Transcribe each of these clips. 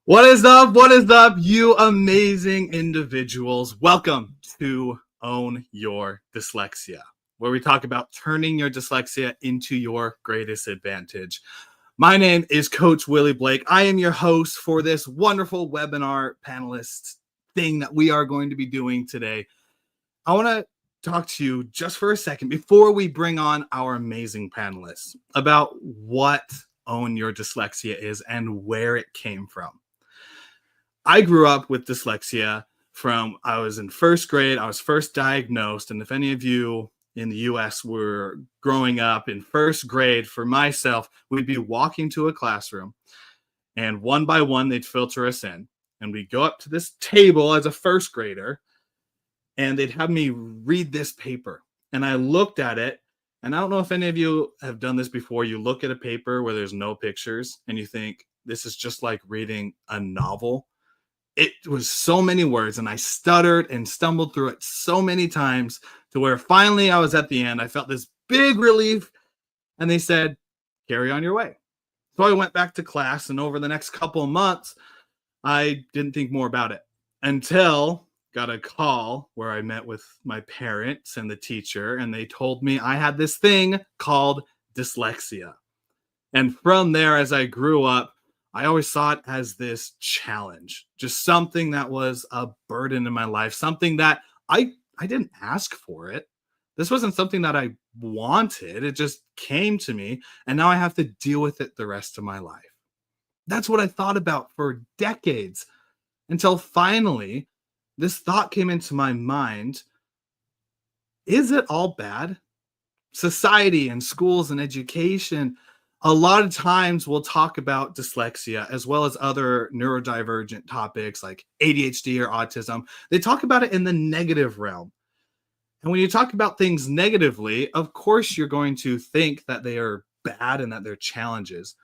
What is up? What is up, you amazing individuals? Welcome to Own Your Dyslexia, where we talk about turning your dyslexia into your greatest advantage. My name is Coach Willie Blake. I am your host for this wonderful webinar panelist thing that we are going to be doing today. I want to talk to you just for a second before we bring on our amazing panelists about what Own Your Dyslexia is and where it came from. I grew up with dyslexia from I was in first grade. I was first diagnosed. And if any of you in the US were growing up in first grade, for myself, we'd be walking to a classroom and one by one, they'd filter us in. And we'd go up to this table as a first grader and they'd have me read this paper. And I looked at it. And I don't know if any of you have done this before. You look at a paper where there's no pictures and you think, this is just like reading a novel. It was so many words and I stuttered and stumbled through it so many times to where finally I was at the end. I felt this big relief and they said, carry on your way. So I went back to class, and over the next couple of months, I didn't think more about it until got a call where I met with my parents and the teacher, and they told me I had this thing called dyslexia. And from there, as I grew up, I always saw it as this challenge, just something that was a burden in my life, something that I didn't ask for it. This wasn't something that I wanted. It just came to me, and now I have to deal with it the rest of my life. That's what I thought about for decades until finally this thought came into my mind. Is it all bad? Society and schools and education, a lot of times we'll talk about dyslexia as well as other neurodivergent topics like ADHD or autism. They talk about it in the negative realm. And when you talk about things negatively, of course, you're going to think that they are bad and that they're challenges.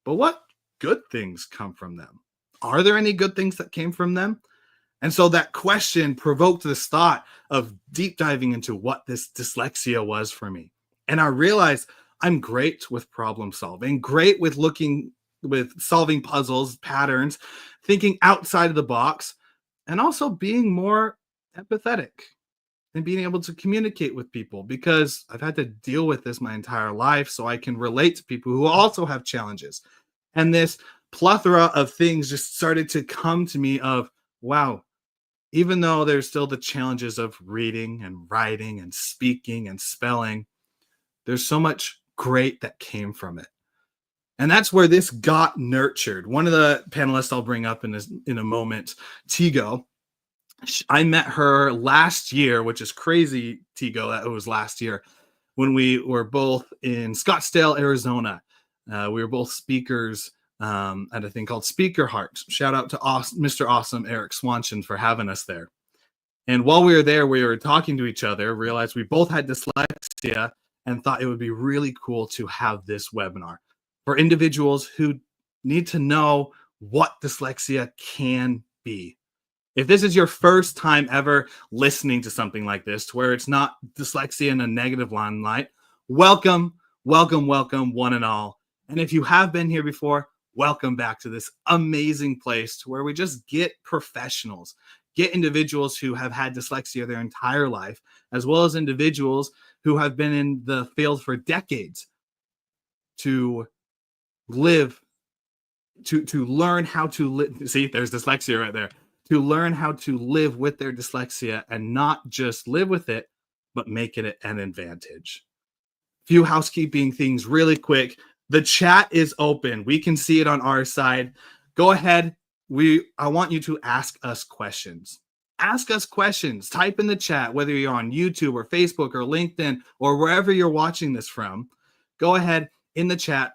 But what good things come from them? Are there any good things that came from them? And so that question provoked this thought of deep diving into what this dyslexia was for me. And I realized I'm great with problem solving, great with solving puzzles, patterns, thinking outside of the box, and also being more empathetic and being able to communicate with people, because I've had to deal with this my entire life, so I can relate to people who also have challenges. And this plethora of things just started to come to me of, wow, even though there's still the challenges of reading and writing and speaking and spelling, there's so much great that came from it. And that's where this got nurtured. One of the panelists I'll bring up in a moment, Tigo, I met her last year, which is crazy, Tigo, that it was last year, when we were both in Scottsdale, Arizona. We were both speakers at a thing called Speaker Heart. Shout out to Mr. Awesome Eric Swanson for having us there. And while we were there, we were talking to each other, realized we both had dyslexia, and thought it would be really cool to have this webinar for individuals who need to know what dyslexia can be. If this is your first time ever listening to something like this, to where it's not dyslexia in a negative limelight, welcome, welcome, welcome, one and all. And if you have been here before, welcome back to this amazing place to where we just get professionals, get individuals who have had dyslexia their entire life, as well as individuals who have been in the field for decades to live, to learn how to live. See, there's dyslexia right there. To learn how to live with their dyslexia and not just live with it, but make it an advantage. Few housekeeping things really quick. The chat is open. We can see it on our side. Go ahead. I want you to ask us questions. Ask us questions. Type in the chat, whether you're on YouTube or Facebook or LinkedIn or wherever you're watching this from. Go ahead in the chat.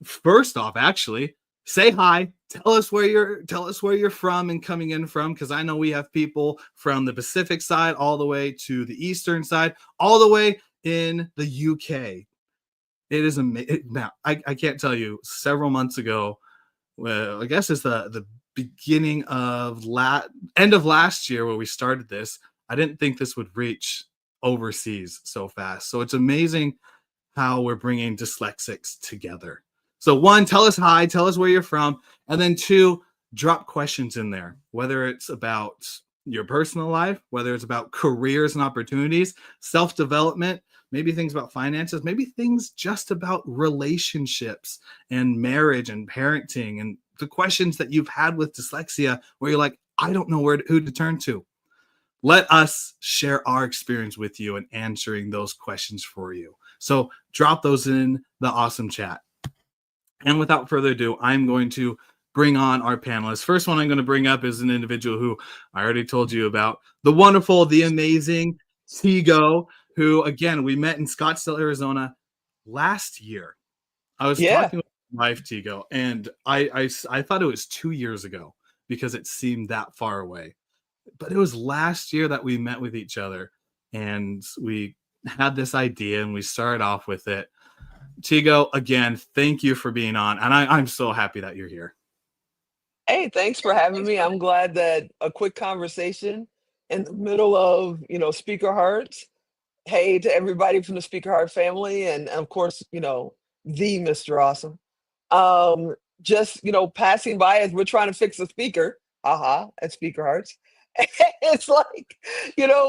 First off, actually, say hi. Tell us where you're from and coming in from, because I know we have people from the Pacific side all the way to the Eastern side, all the way in the UK. It is amazing. Now, I can't tell you, several months ago, well, I guess it's the beginning of end of last year where we started this, I didn't think this would reach overseas so fast. So it's amazing how we're bringing dyslexics together. So one, tell us hi, tell us where you're from. And then two, drop questions in there, whether it's about your personal life, whether it's about careers and opportunities, self-development, maybe things about finances, maybe things just about relationships and marriage and parenting, and the questions that you've had with dyslexia where you're like, I don't know who to turn to. Let us share our experience with you and answering those questions for you. So drop those in the awesome chat. And without further ado, I'm going to bring on our panelists. First one I'm going to bring up is an individual who I already told you about, the wonderful, the amazing Tigo, who, again, we met in Scottsdale, Arizona last year. I was talking with my wife, Tigo, and I thought it was 2 years ago because it seemed that far away. But it was last year that we met with each other, and we had this idea, and we started off with it. Tigo, again, thank you for being on, and I'm so happy that you're here. Hey, thanks for having me. I'm glad that a quick conversation in the middle of, Speaker Hearts. Hey to everybody from the Speaker Heart family, and of course, the Mr. Awesome. Just, passing by as we're trying to fix a speaker, at Speaker Hearts. It's like,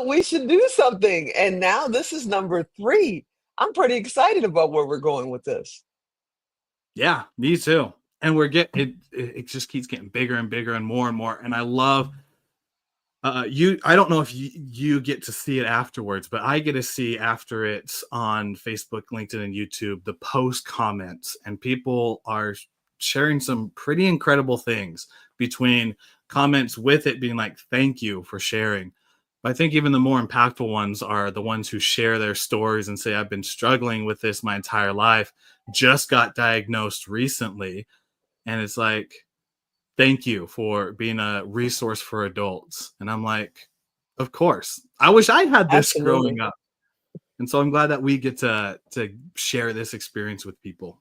we should do something. And now this is number 3. I'm pretty excited about where we're going with this. Yeah, me too. And we're getting it just keeps getting bigger and bigger and more. And I love you. I don't know if you get to see it afterwards, but I get to see after it's on Facebook, LinkedIn, and YouTube, the post comments, and people are sharing some pretty incredible things between comments with it being like, thank you for sharing. But I think even the more impactful ones are the ones who share their stories and say, I've been struggling with this my entire life, just got diagnosed recently. And it's like, thank you for being a resource for adults. And I'm like, of course. I wish I had this growing Absolutely. up. And so I'm glad that we get to share this experience with people.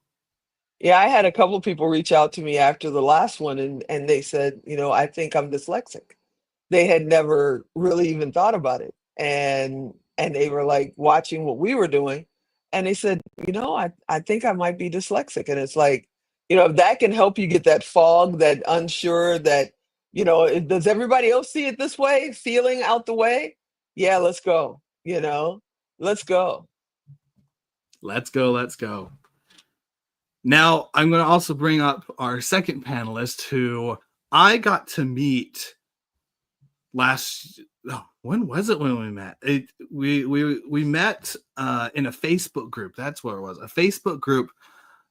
Yeah, I had a couple people reach out to me after the last one, and they said, I think I'm dyslexic. They had never really even thought about it. And they were like watching what we were doing, and they said, I think I might be dyslexic. And it's like, if that can help you get that fog, that unsure, that, does everybody else see it this way, feeling out the way? Yeah, let's go, let's go. Let's go. Let's go. Now, I'm going to also bring up our second panelist who I got to meet when was it when we met? We met in a Facebook group. That's where it was. A Facebook group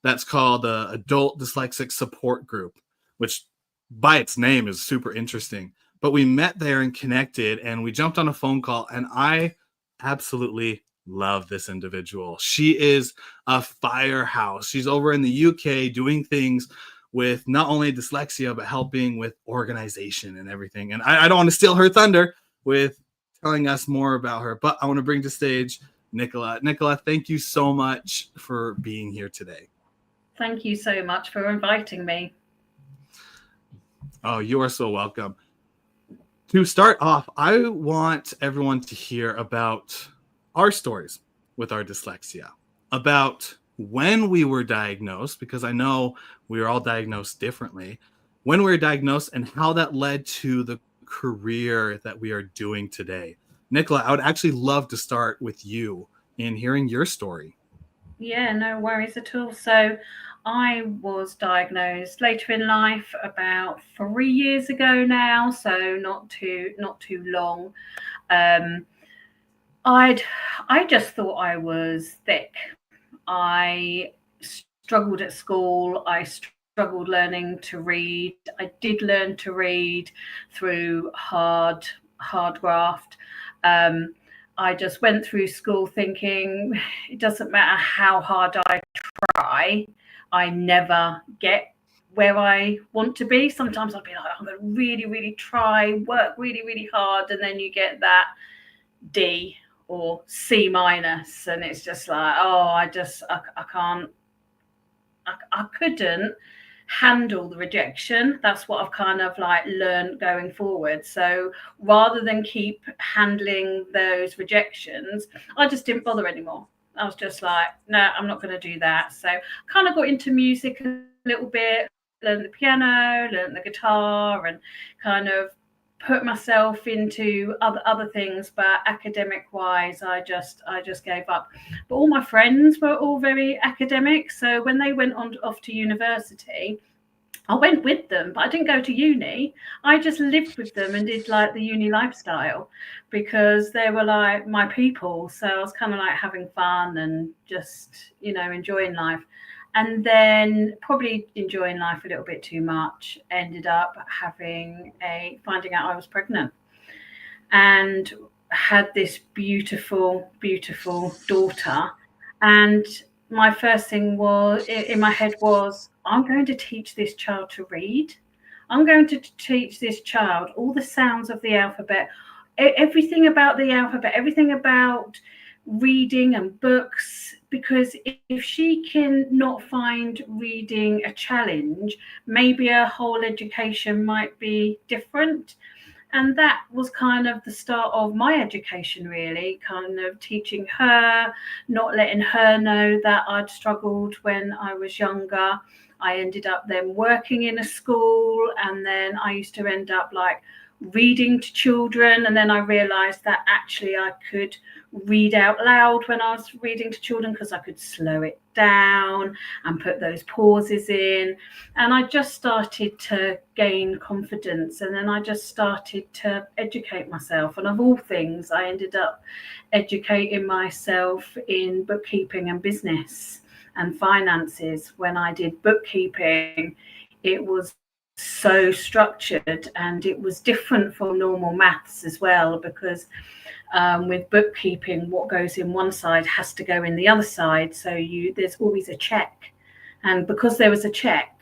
that's called Adult Dyslexic Support Group, which by its name is super interesting. But we met there and connected, and we jumped on a phone call, and I absolutely love this individual. She is a firehouse. She's over in the UK doing things with not only dyslexia, but helping with organization and everything. And I don't want to steal her thunder with telling us more about her, but I want to bring to stage Nicola. Nicola, thank you so much for being here today. Thank you so much for inviting me. Oh, you are so welcome. To start off, I want everyone to hear about our stories with our dyslexia, about when we were diagnosed, because I know we were all diagnosed differently, when we were diagnosed and how that led to the career that we are doing today. Nicola, I would actually love to start with you in hearing your story. Yeah, no worries at all. So I was diagnosed later in life, about 3 years ago now, so not too long. I just thought I was thick. I struggled at school. I struggled learning to read. I did learn to read through hard graft. Um, I just went through school thinking it doesn't matter how hard I try, I never get where I want to be. Sometimes I'll be like, I'm going to really, really try, work really, really hard, and then you get that D or C minus, and it's just like, oh, I can't, I couldn't handle the rejection. That's what I've kind of like learned going forward. So rather than keep handling those rejections, I just didn't bother anymore. I was just like, no, I'm not going to do that. So kind of got into music a little bit, learned the piano, learned the guitar, and kind of put myself into other things, but academic wise I just gave up. But all my friends were all very academic, so when they went off to university, I went with them, but I didn't go to uni. I just lived with them and did like the uni lifestyle, because they were like my people. So I was kind of like having fun and just, enjoying life. And then, probably enjoying life a little bit too much, ended up finding out I was pregnant, and had this beautiful, beautiful daughter. And my first thing was in my head was, I'm going to teach this child to read. I'm going to teach this child all the sounds of the alphabet, everything about the alphabet, everything about reading and books, because if she can not find reading a challenge, maybe her whole education might be different. And that was kind of the start of my education, really, kind of teaching her, not letting her know that I'd struggled when I was younger. I ended up then working in a school, and then I used to end up like reading to children. And then I realized that actually I could read out loud when I was reading to children, because I could slow it down and put those pauses in. And I just started to gain confidence, and then I just started to educate myself. And of all things, I ended up educating myself in bookkeeping and business and finances. When I did bookkeeping, it was so structured, and it was different from normal maths as well, because with bookkeeping, what goes in one side has to go in the other side. So there's always a check. And because there was a check,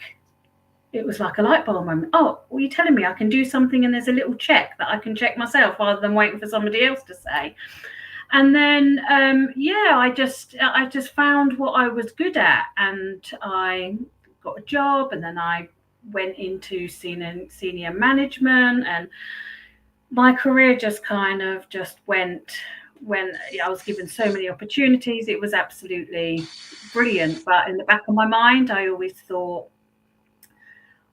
it was like a light bulb moment. Oh, well, you're telling me I can do something and there's a little check that I can check myself rather than waiting for somebody else to say. And then, I just found what I was good at, and I got a job, and then I went into senior management, and my career just kind of just went. When I was given so many opportunities, it was absolutely brilliant. But in the back of my mind, I always thought,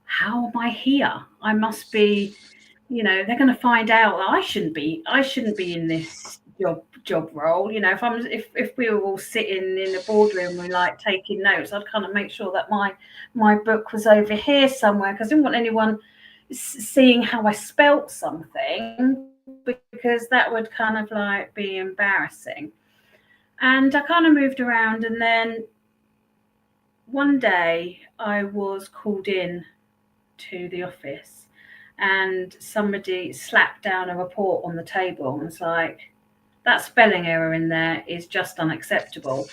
how am I here? I must be, they're going to find out that I shouldn't be in this job role. If we were all sitting in the boardroom, we like taking notes, I'd kind of make sure that my book was over here somewhere, because I didn't want anyone seeing how I spelt something, because that would kind of like be embarrassing. And I kind of moved around, and then one day I was called in to the office, and somebody slapped down a report on the table and was like, that spelling error in there is just unacceptable.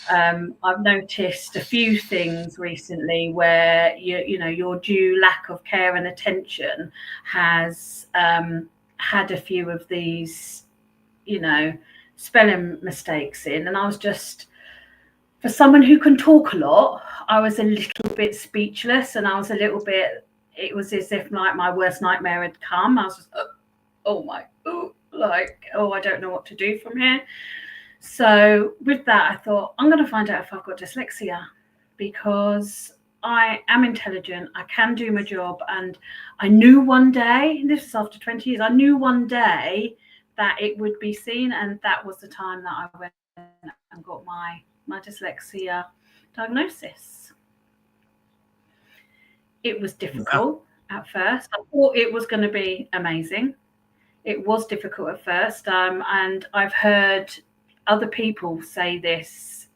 I've noticed a few things recently where your due lack of care and attention has had a few of these spelling mistakes in. And I was just, for someone who can talk a lot, I was a little bit speechless, and I was a little bit, it was as if like my worst nightmare had come. I was just, I don't know what to do from here. So with that, I thought, I'm going to find out if I've got dyslexia, because I am intelligent, I can do my job. And I knew one day, this is after 20 years, I knew one day that it would be seen. And that was the time that I went and got my dyslexia diagnosis. It was difficult at first. I thought it was going to be amazing. It was difficult at first. And I've heard other people say this,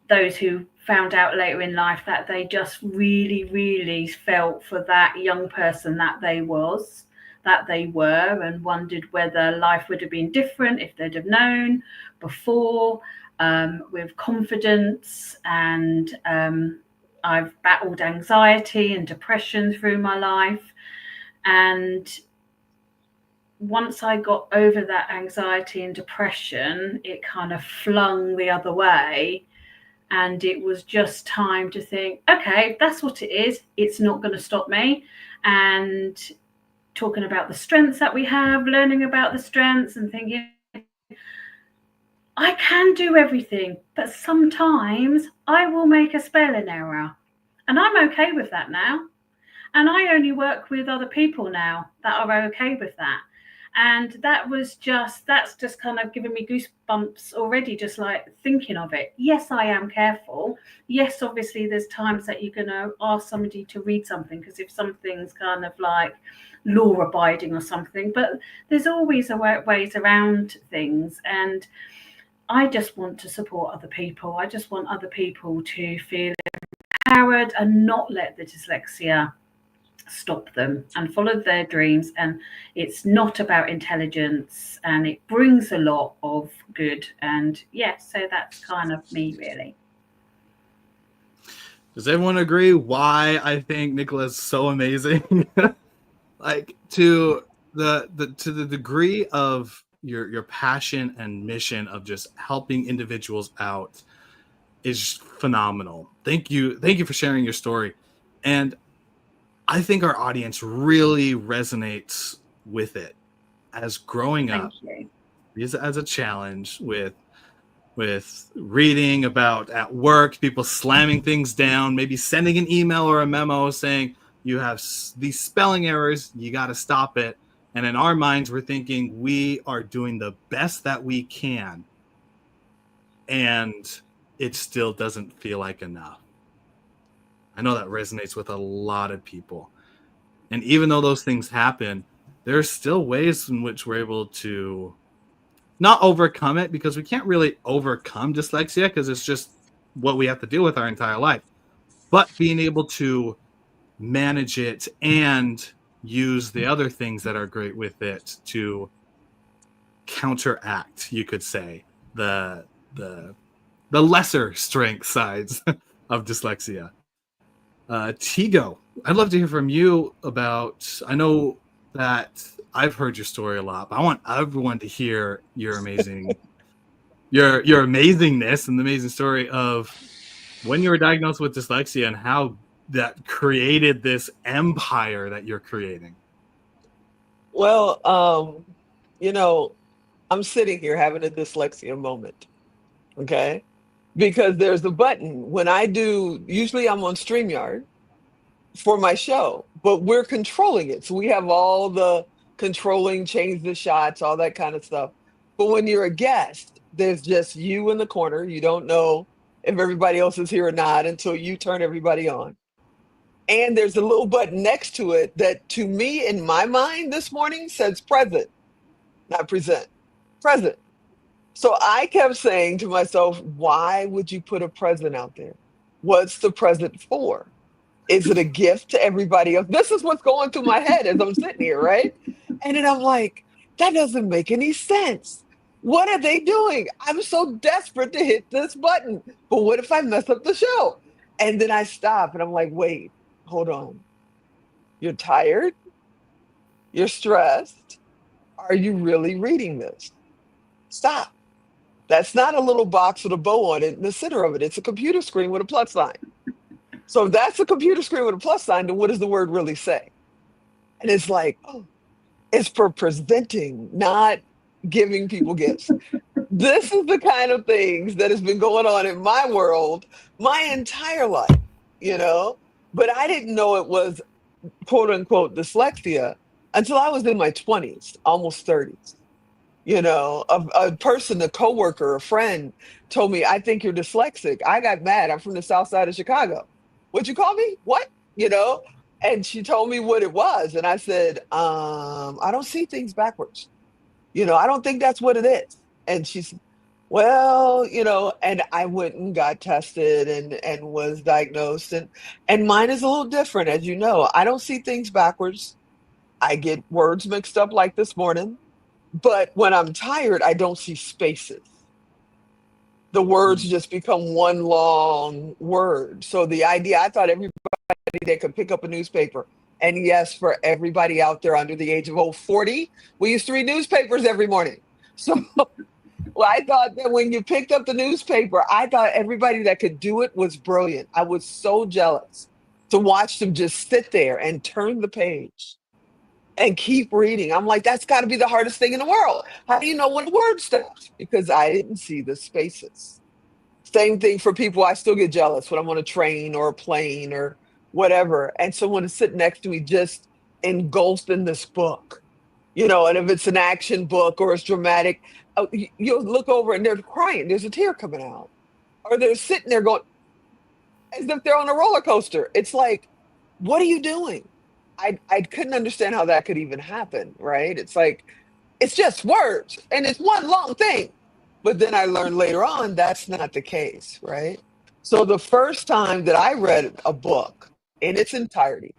those who found out later in life, that they just really, really felt for that young person that they were, and wondered whether life would have been different if they'd have known before, with confidence. And I've battled anxiety and depression through my life. And once I got over that anxiety and depression, it kind of flung the other way. And it was just time to think, okay, that's what it is. It's not going to stop me. And talking about the strengths that we have, learning about the strengths, and thinking, I can do everything, but sometimes I will make a spelling error. And I'm okay with that now. And I only work with other people now that are okay with that. And that's just kind of giving me goosebumps already, just like thinking of it. Yes, I am careful. Yes, obviously, there's times that you're going to ask somebody to read something because if something's kind of like law abiding or something, but there's always ways around things. And I just want to support other people. I just want other people to feel empowered and not let the dyslexia stop them and follow their dreams. And it's not about intelligence, and it brings a lot of good. And so that's kind of me, really. Does everyone agree why I think Nicola's so amazing? Like to the degree of your passion and mission of just helping individuals out is phenomenal. Thank you for sharing your story. And I think our audience really resonates with it as growing up as a challenge with reading about at work, people slamming things down, maybe sending an email or a memo saying you have these spelling errors, you got to stop it. And in our minds, we're thinking we are doing the best that we can, and it still doesn't feel like enough. I know that resonates with a lot of people. And even though those things happen, there are still ways in which we're able to not overcome it, because we can't really overcome dyslexia because it's just what we have to deal with our entire life. But being able to manage it and use the other things that are great with it to counteract, you could say, the lesser strength sides of dyslexia. Tigo, I'd love to hear from you about, I know that I've heard your story a lot, but I want everyone to hear your amazing, your amazingness and the amazing story of when you were diagnosed with dyslexia and how that created this empire that you're creating. Well, I'm sitting here having a dyslexia moment, okay? Because there's a button when I do, usually I'm on StreamYard for my show, but we're controlling it. So we have all the controlling, change the shots, all that kind of stuff. But when you're a guest, there's just you in the corner. You don't know if everybody else is here or not until you turn everybody on. And there's a little button next to it that, to me, in my mind this morning, says present, not present, present. So I kept saying to myself, why would you put a present out there? What's the present for? Is it a gift to everybody else? This is what's going through my head as I'm sitting here, right? And then I'm like, that doesn't make any sense. What are they doing? I'm so desperate to hit this button. But what if I mess up the show? And then I stop and I'm like, wait, hold on. You're tired? You're stressed? Are you really reading this? Stop. That's not a little box with a bow on it in the center of it. It's a computer screen with a plus sign. So if that's a computer screen with a plus sign, then what does the word really say? And it's like, oh, it's for presenting, not giving people gifts. This is the kind of things that has been going on in my world my entire life, But I didn't know it was quote unquote dyslexia until I was in my 20s, almost 30s. A person, a coworker, a friend told me, I think you're dyslexic. I got mad. I'm from the south side of Chicago. What'd you call me? What? And she told me what it was. And I said, I don't see things backwards. I don't think that's what it is. And she said, well, and I went and got tested and was diagnosed. And mine is a little different, as you know. I don't see things backwards. I get words mixed up like this morning. But when I'm tired, I don't see spaces. The words just become one long word. So the idea, I thought everybody that could pick up a newspaper. And yes, for everybody out there under the age of 40, we used to read newspapers every morning. So I thought that when you picked up the newspaper, I thought everybody that could do it was brilliant. I was so jealous to watch them just sit there and turn the page and keep reading. I'm like, that's got to be the hardest thing in the world. How do you know when the word stops? Because I didn't see the spaces. Same thing for people. I still get jealous when I'm on a train or a plane or whatever. And someone is sitting next to me just engulfed in this book, you know, and if it's an action book or it's dramatic, you'll look over and they're crying. There's a tear coming out. Or they're sitting there going, as if they're on a roller coaster. It's like, what are you doing? I couldn't understand how that could even happen, right? It's like, it's just words and it's one long thing. But then I learned later on that's not the case, right? So the first time that I read a book in its entirety,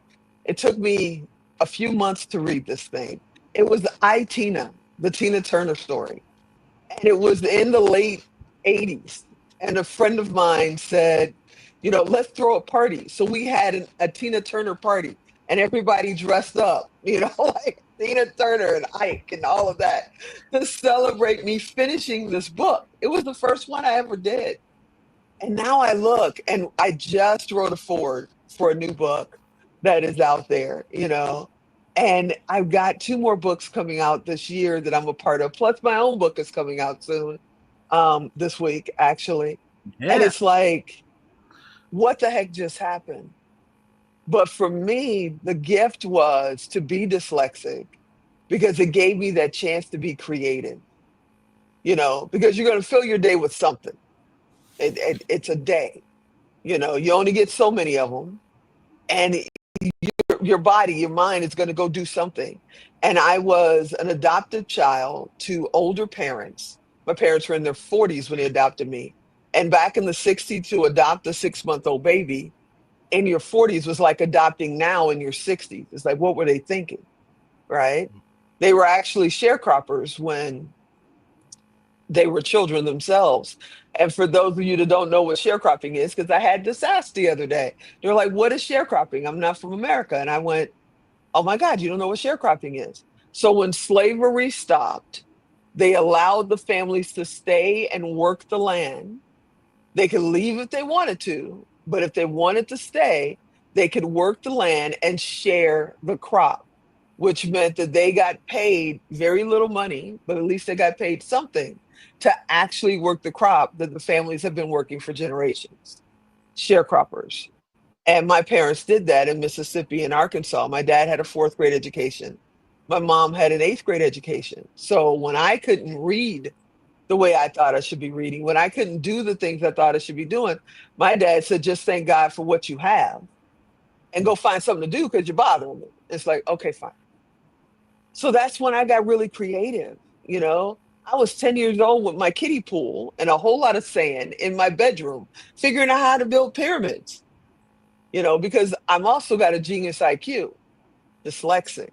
it took me a few months to read this thing. It was Tina, the Tina Turner story. And it was in the late 80s. And a friend of mine said, you know, let's throw a party. So we had a Tina Turner party and everybody dressed up, you know, like Tina Turner and Ike and all of that to celebrate me finishing this book. It was the first one I ever did. And now I look and I just wrote a forward for a new book that is out there, you know. And I've got two more books coming out this year that I'm a part of. Plus my own book is coming out soon, this week, actually. And Yeah. it's like, what the heck just happened? But for me, the gift was to be dyslexic because it gave me that chance to be creative, you know, because you're going to fill your day with something. It's a day, you know, you only get so many of them. And your body, your mind is going to go do something. And I was an adopted child to older parents. My parents were in their 40s when they adopted me. And back in the 60s, to adopt a 6-month-old baby in your 40s was like adopting now in your 60s. It's like, what were they thinking? Right? They were actually sharecroppers when they were children themselves. And for those of you that don't know what sharecropping is, because I had this asked the other day, they're like, what is sharecropping? I'm not from America. And I went, oh my God, you don't know what sharecropping is. So when slavery stopped, they allowed the families to stay and work the land. They could leave if they wanted to, but if they wanted to stay, they could work the land and share the crop, which meant that they got paid very little money, but at least they got paid something to actually work the crop that the families have been working for generations. Sharecroppers. And my parents did that in Mississippi and Arkansas. My dad had a 4th grade education. My mom had an 8th grade education. So when I couldn't read the way I thought I should be reading, when I couldn't do the things I thought I should be doing, my dad said, just thank God for what you have and go find something to do because you're bothering me. It's like, okay, fine. So that's when I got really creative, you know. I was 10 years old with my kiddie pool and a whole lot of sand in my bedroom, figuring out how to build pyramids, you know, because I'm also got a genius IQ, dyslexic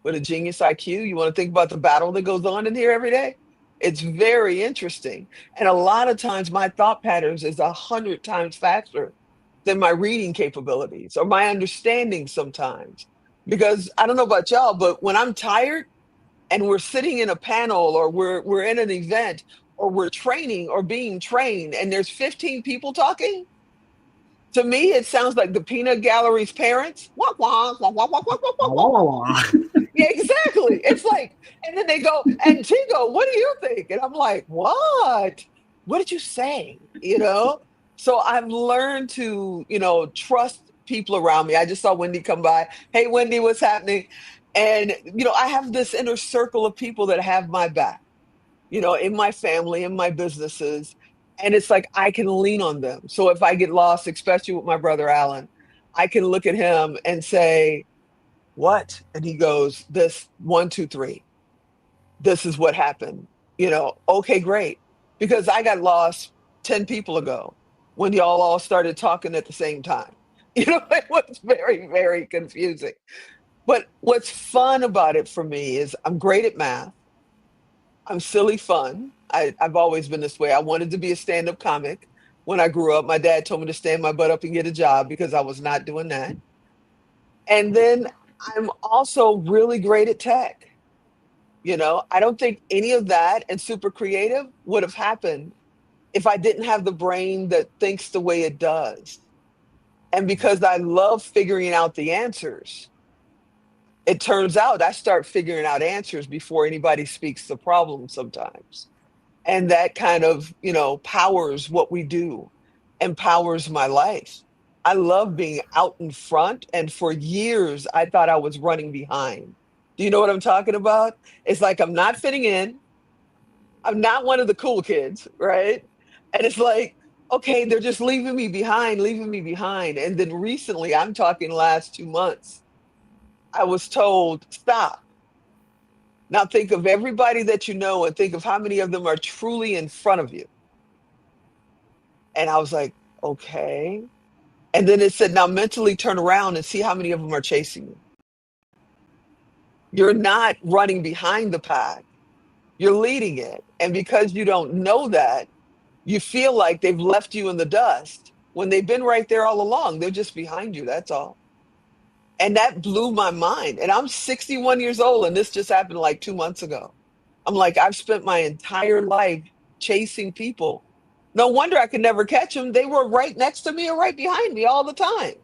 with a genius IQ. You want to think about the battle that goes on in here every day? It's very interesting. And a lot of times my thought patterns is 100 times faster than my reading capabilities or my understanding sometimes. Because I don't know about y'all, but when I'm tired and we're sitting in a panel or we're in an event or we're training or being trained and there's 15 people talking, to me it sounds like the peanut gallery's parents. Wah, wah, wah, wah, wah, wah, wah, wah, Wah, wah. wah, wah. Yeah, exactly. It's like, and then they go, and Tigo, what do you think? And I'm like, what? What did you say? You know? So I've learned to, you know, trust people around me. I just saw Wendy come by. Hey, Wendy, what's happening? And, you know, I have this inner circle of people that have my back, you know, in my family, in my businesses. And it's like I can lean on them. So if I get lost, especially with my brother Alan, I can look at him and say, what? And he goes, this 1, 2, 3. This is what happened. You know, okay, great. Because I got lost 10 people ago when y'all all started talking at the same time. You know, it was very, very confusing. But what's fun about it for me is I'm great at math. I'm silly fun. I've always been this way. I wanted to be a stand-up comic when I grew up. My dad told me to stand my butt up and get a job because I was not doing that. And then I'm also really great at tech. You know, I don't think any of that and super creative would have happened if I didn't have the brain that thinks the way it does. And because I love figuring out the answers, it turns out I start figuring out answers before anybody speaks the problem sometimes. And that kind of, you know, powers what we do, empowers my life. I love being out in front. And for years, I thought I was running behind. Do you know what I'm talking about? It's like I'm not fitting in. I'm not one of the cool kids, right? And it's like, okay, they're just leaving me behind, leaving me behind. And then recently, I'm talking last 2 months, I was told, stop. Now think of everybody that you know and think of how many of them are truly in front of you. And I was like, okay. And then it said, now mentally turn around and see how many of them are chasing you. You're not running behind the pack, you're leading it. And because you don't know that, you feel like they've left you in the dust when they've been right there all along. They're just behind you. That's all. And that blew my mind. And I'm 61 years old, and this just happened like 2 months ago. I'm like, I've spent my entire life chasing people. No wonder I could never catch them. They were right next to me or right behind me all the time.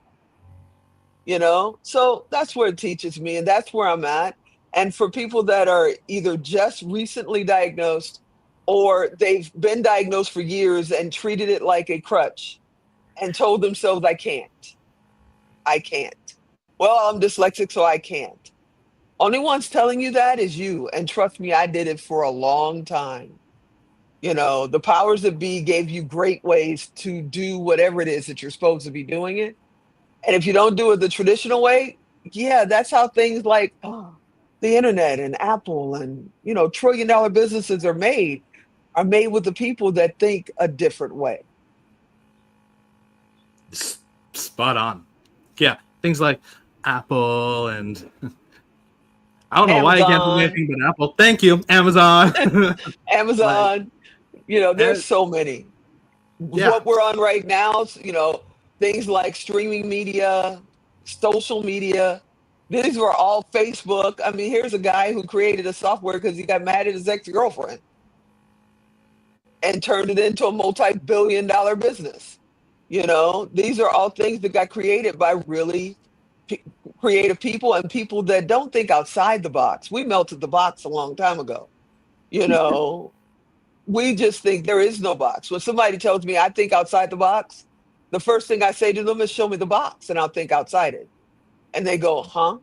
So that's where it teaches me, and that's where I'm at. And for people that are either just recently diagnosed or they've been diagnosed for years and treated it like a crutch and told themselves, I can't. Well, I'm dyslexic, so I can't. Only one's telling you that is you. And trust me, I did it for a long time. The powers that be gave you great ways to do whatever it is that you're supposed to be doing it. And if you don't do it the traditional way, yeah, that's how things like the internet and Apple and, trillion-dollar businesses are made with the people that think a different way. Spot on. Yeah, things like Apple and I don't know why I can't think of anything but Apple. Thank you, Amazon. Amazon. There's so many. Yeah. What we're on right now, things like streaming media, social media. These were all Facebook. I mean, here's a guy who created a software because he got mad at his ex-girlfriend and turned it into a multi-billion-dollar business. These are all things that got created by really creative people and people that don't think outside the box. We melted the box a long time ago. We just think there is no box. When somebody tells me I think outside the box, the first thing I say to them is show me the box and I'll think outside it. And they go, huh?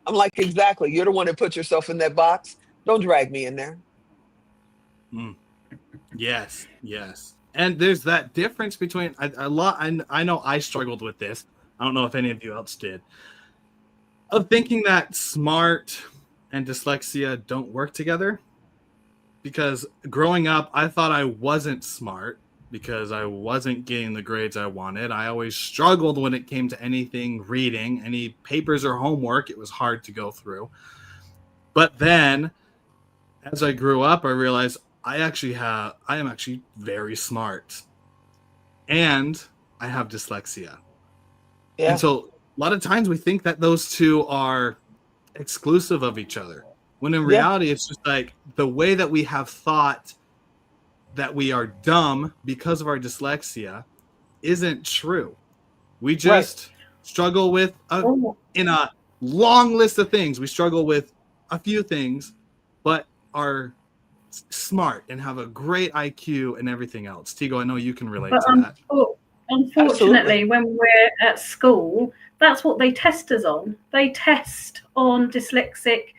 I'm like, exactly. You're the one that put yourself in that box. Don't drag me in there. Yes. And there's that difference between a lot. I know I struggled with this. I don't know if any of you else did. Of thinking that smart and dyslexia don't work together. Because growing up, I thought I wasn't smart because I wasn't getting the grades I wanted. I always struggled when it came to anything reading, any papers or homework. It was hard to go through. But then as I grew up, I realized I am actually very smart and I have dyslexia. Yeah. And so a lot of times we think that those two are exclusive of each other. When in reality, it's just like the way that we have thought that we are dumb because of our dyslexia isn't true. We just struggle with, in a long list of things, we struggle with a few things, but are smart and have a great IQ and everything else. Tigo, I know you can relate to that. Unfortunately, Absolutely. when we're at school, that's what they test us on. They test on dyslexic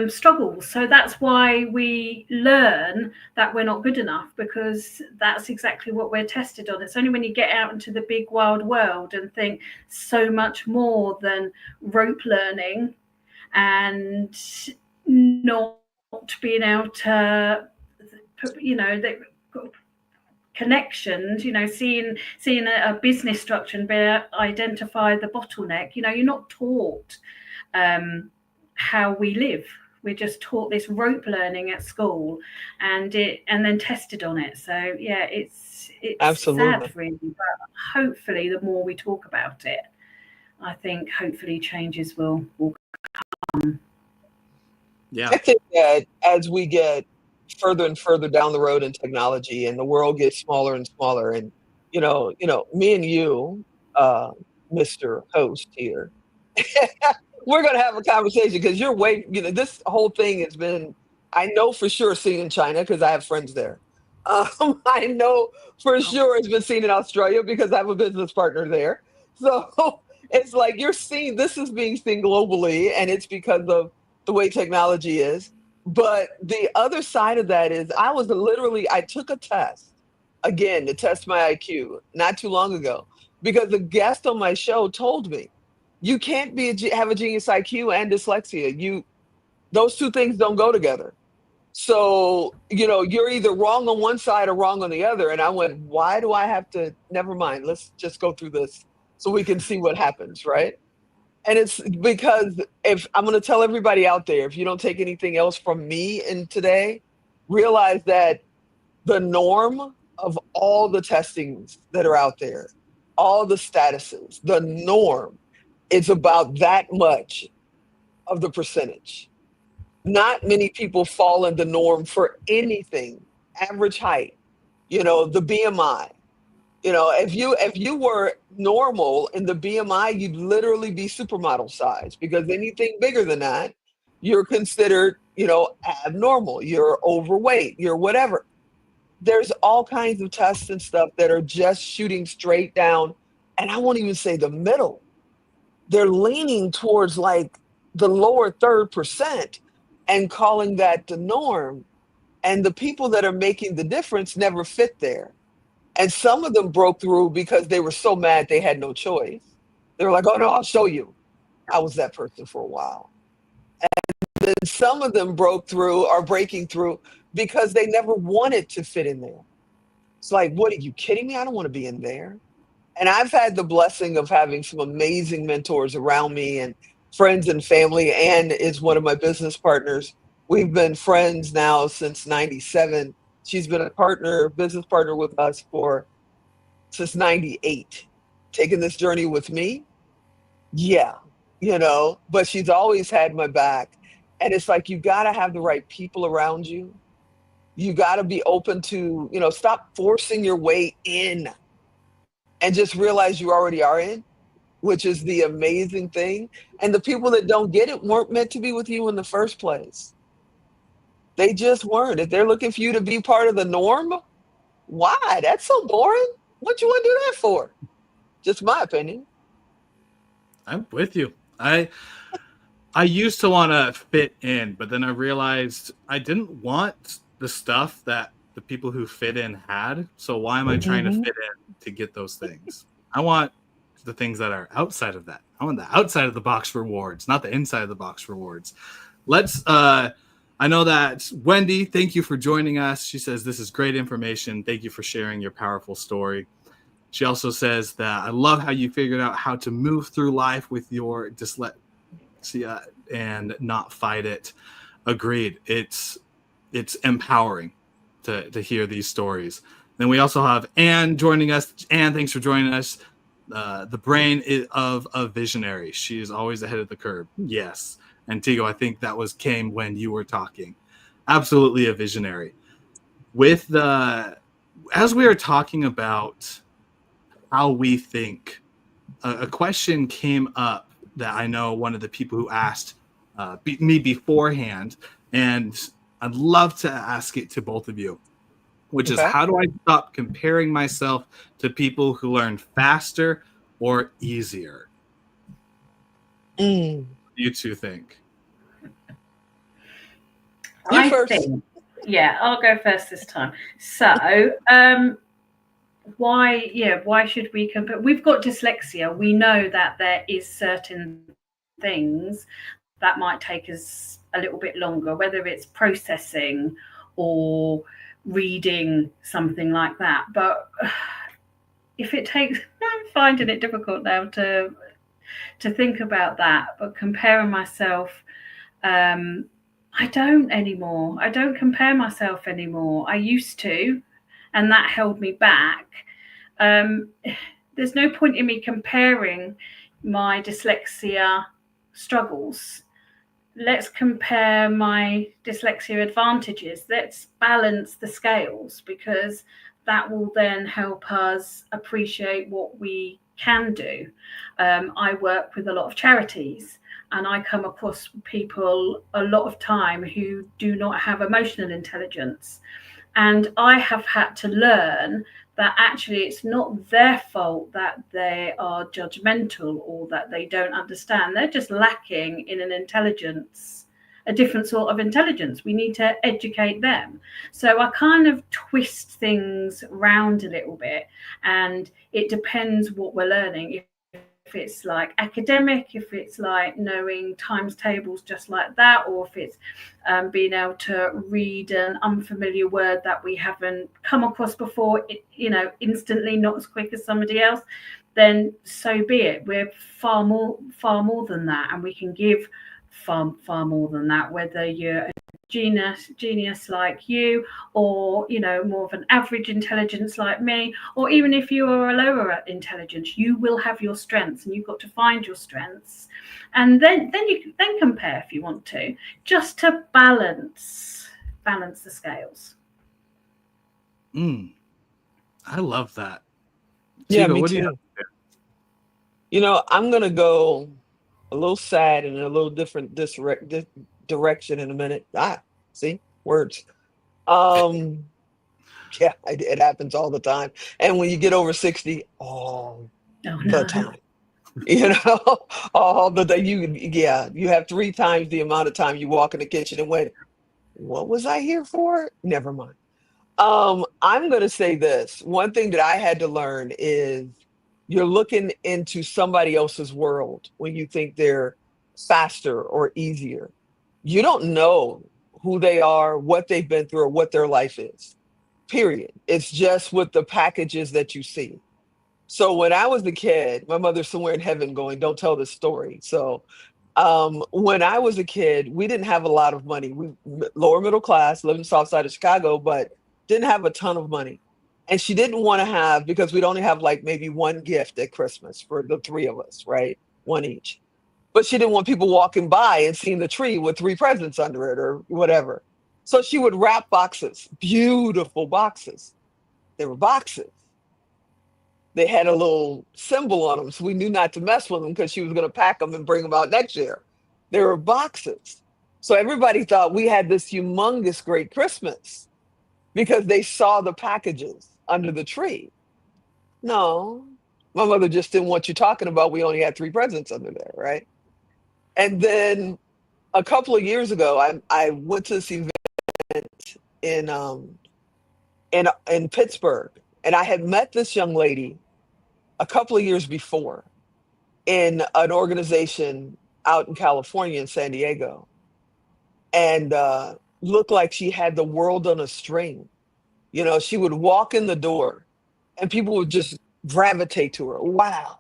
struggles. So that's why we learn that we're not good enough, because that's exactly what we're tested on. It's only when you get out into the big wild world and think so much more than rope learning and not being able to, the connections, seeing a business structure and be able to identify the bottleneck. You're not taught how we live. We're just taught this rope learning at school and then tested on it. So yeah, it's Absolutely. sad really, but hopefully the more we talk about it, I think hopefully changes will come. Yeah. I think that as we get further and further down the road in technology and the world gets smaller and smaller, and me and you, Mr. Host here, we're going to have a conversation because you're this whole thing has been, I know for sure, seen in China because I have friends there. I know for sure it's been seen in Australia because I have a business partner there. So it's like you're seeing this is being seen globally, and it's because of the way technology is. But the other side of that is I took a test again to test my IQ not too long ago because the guest on my show told me you can't have a genius IQ and dyslexia. Those two things don't go together. So, you're either wrong on one side or wrong on the other. And I went, why do I have to? Never mind. Let's just go through this so we can see what happens. Right. And it's because if I'm going to tell everybody out there, if you don't take anything else from me in today, realize that the norm of all the testings that are out there, all the statuses, the norm is about that much of the percentage. Not many people fall in the norm for anything. Average height, the BMI. If you were normal in the BMI, you'd literally be supermodel size because anything bigger than that, you're considered, abnormal. You're overweight. You're whatever. There's all kinds of tests and stuff that are just shooting straight down, and I won't even say the middle. They're leaning towards like the lower 3% and calling that the norm. And the people that are making the difference never fit there. And some of them broke through because they were so mad they had no choice. They were like, oh no, I'll show you. I was that person for a while. And then some of them broke through or breaking through because they never wanted to fit in there. It's like, what are you kidding me? I don't want to be in there. And I've had the blessing of having some amazing mentors around me and friends and family. Anne is one of my business partners. We've been friends now since 97. She's been business partner with us since 98. Taking this journey with me. Yeah, but she's always had my back. And it's like, you got to have the right people around you. You got to be open to, stop forcing your way in and just realize you already are in, which is the amazing thing. And the people that don't get it weren't meant to be with you in the first place. They just weren't. If they're looking for you to be part of the norm, why? That's so boring. What you want to do that for? Just my opinion. I'm with you. I used to want to fit in, but then I realized I didn't want the stuff that the people who fit in had. So why am I trying to fit in to get those things? I want the things that are outside of that. I want the outside of the box rewards, not the inside of the box rewards. I know that Wendy, thank you for joining us. She says, this is great information. Thank you for sharing your powerful story. She also says that I love how you figured out how to move through life with your dyslexia and not fight it. Agreed. It's empowering to hear these stories. Then we also have Anne joining us. Anne, thanks for joining us. The brain of a visionary. She is always ahead of the curve. Yes. And Tigo, I think that came when you were talking. Absolutely a visionary. As we are talking about how we think, a question came up that I know one of the people who asked me beforehand, and I'd love to ask it to both of you, which is, how do I stop comparing myself to people who learn faster or easier? You two think? I think, I'll go first this time. So, why should we compare? We've got dyslexia. We know that there is certain things that might take us a little bit longer, whether it's processing or reading, something like that. But if it takes, I'm finding it difficult now to think about that. But comparing myself, I don't anymore. I don't compare myself anymore. I used to, and that held me back. There's no point in me comparing my dyslexia struggles. Let's compare my dyslexia advantages. Let's balance the scales, because that will then help us appreciate what we can do. I work with a lot of charities, and I come across people a lot of time who do not have emotional intelligence. And I have had to learn that actually it's not their fault that they are judgmental or that they don't understand. They're just lacking in an intelligence, a different sort of intelligence. We need to educate them. So I kind of twist things round a little bit, and it depends what we're learning. If it's like academic, if it's like knowing times tables just like that, or if it's being able to read an unfamiliar word that we haven't come across before, instantly, not as quick as somebody else, then so be it. We're far more than that, and we can give far more than that, whether you're a genius like you, or more of an average intelligence like me, or even if you are a lower intelligence, you will have your strengths, and you've got to find your strengths, and then you then compare if you want to, just to balance the scales. I love that. Yeah, Chico, me what do you too. have to say? I'm gonna go a little sad and a little different direction in a minute. See, words. Um, yeah, it happens all the time. And when you get over 60, all Oh the no. time, you know, all the time. You have 3 times the amount of time you walk in the kitchen and went, what was I here for? Never mind. I'm gonna say this. One thing that I had to learn is you're looking into somebody else's world when you think they're faster or easier. You don't know who they are, what they've been through, or what their life is. Period. It's just with the packages that you see. So when I was a kid, my mother's somewhere in heaven going, don't tell this story. So when I was a kid, we didn't have a lot of money. We lower middle class, lived in the south side of Chicago, but didn't have a ton of money. And she didn't want to have, because we'd only have like maybe one gift at Christmas for the three of us, right? One each. But she didn't want people walking by and seeing the tree with 3 presents under it or whatever. So she would wrap boxes, beautiful boxes. They were boxes. They had a little symbol on them, so we knew not to mess with them because she was going to pack them and bring them out next year. They were boxes. So everybody thought we had this humongous great Christmas because they saw the packages under the tree. No, my mother just didn't want you talking about we only had 3 presents under there, right? And then a couple of years ago, I went to this event in in Pittsburgh, and I had met this young lady a couple of years before in an organization out in California, in San Diego, and looked like she had the world on a string. She would walk in the door and people would just gravitate to her. Wow.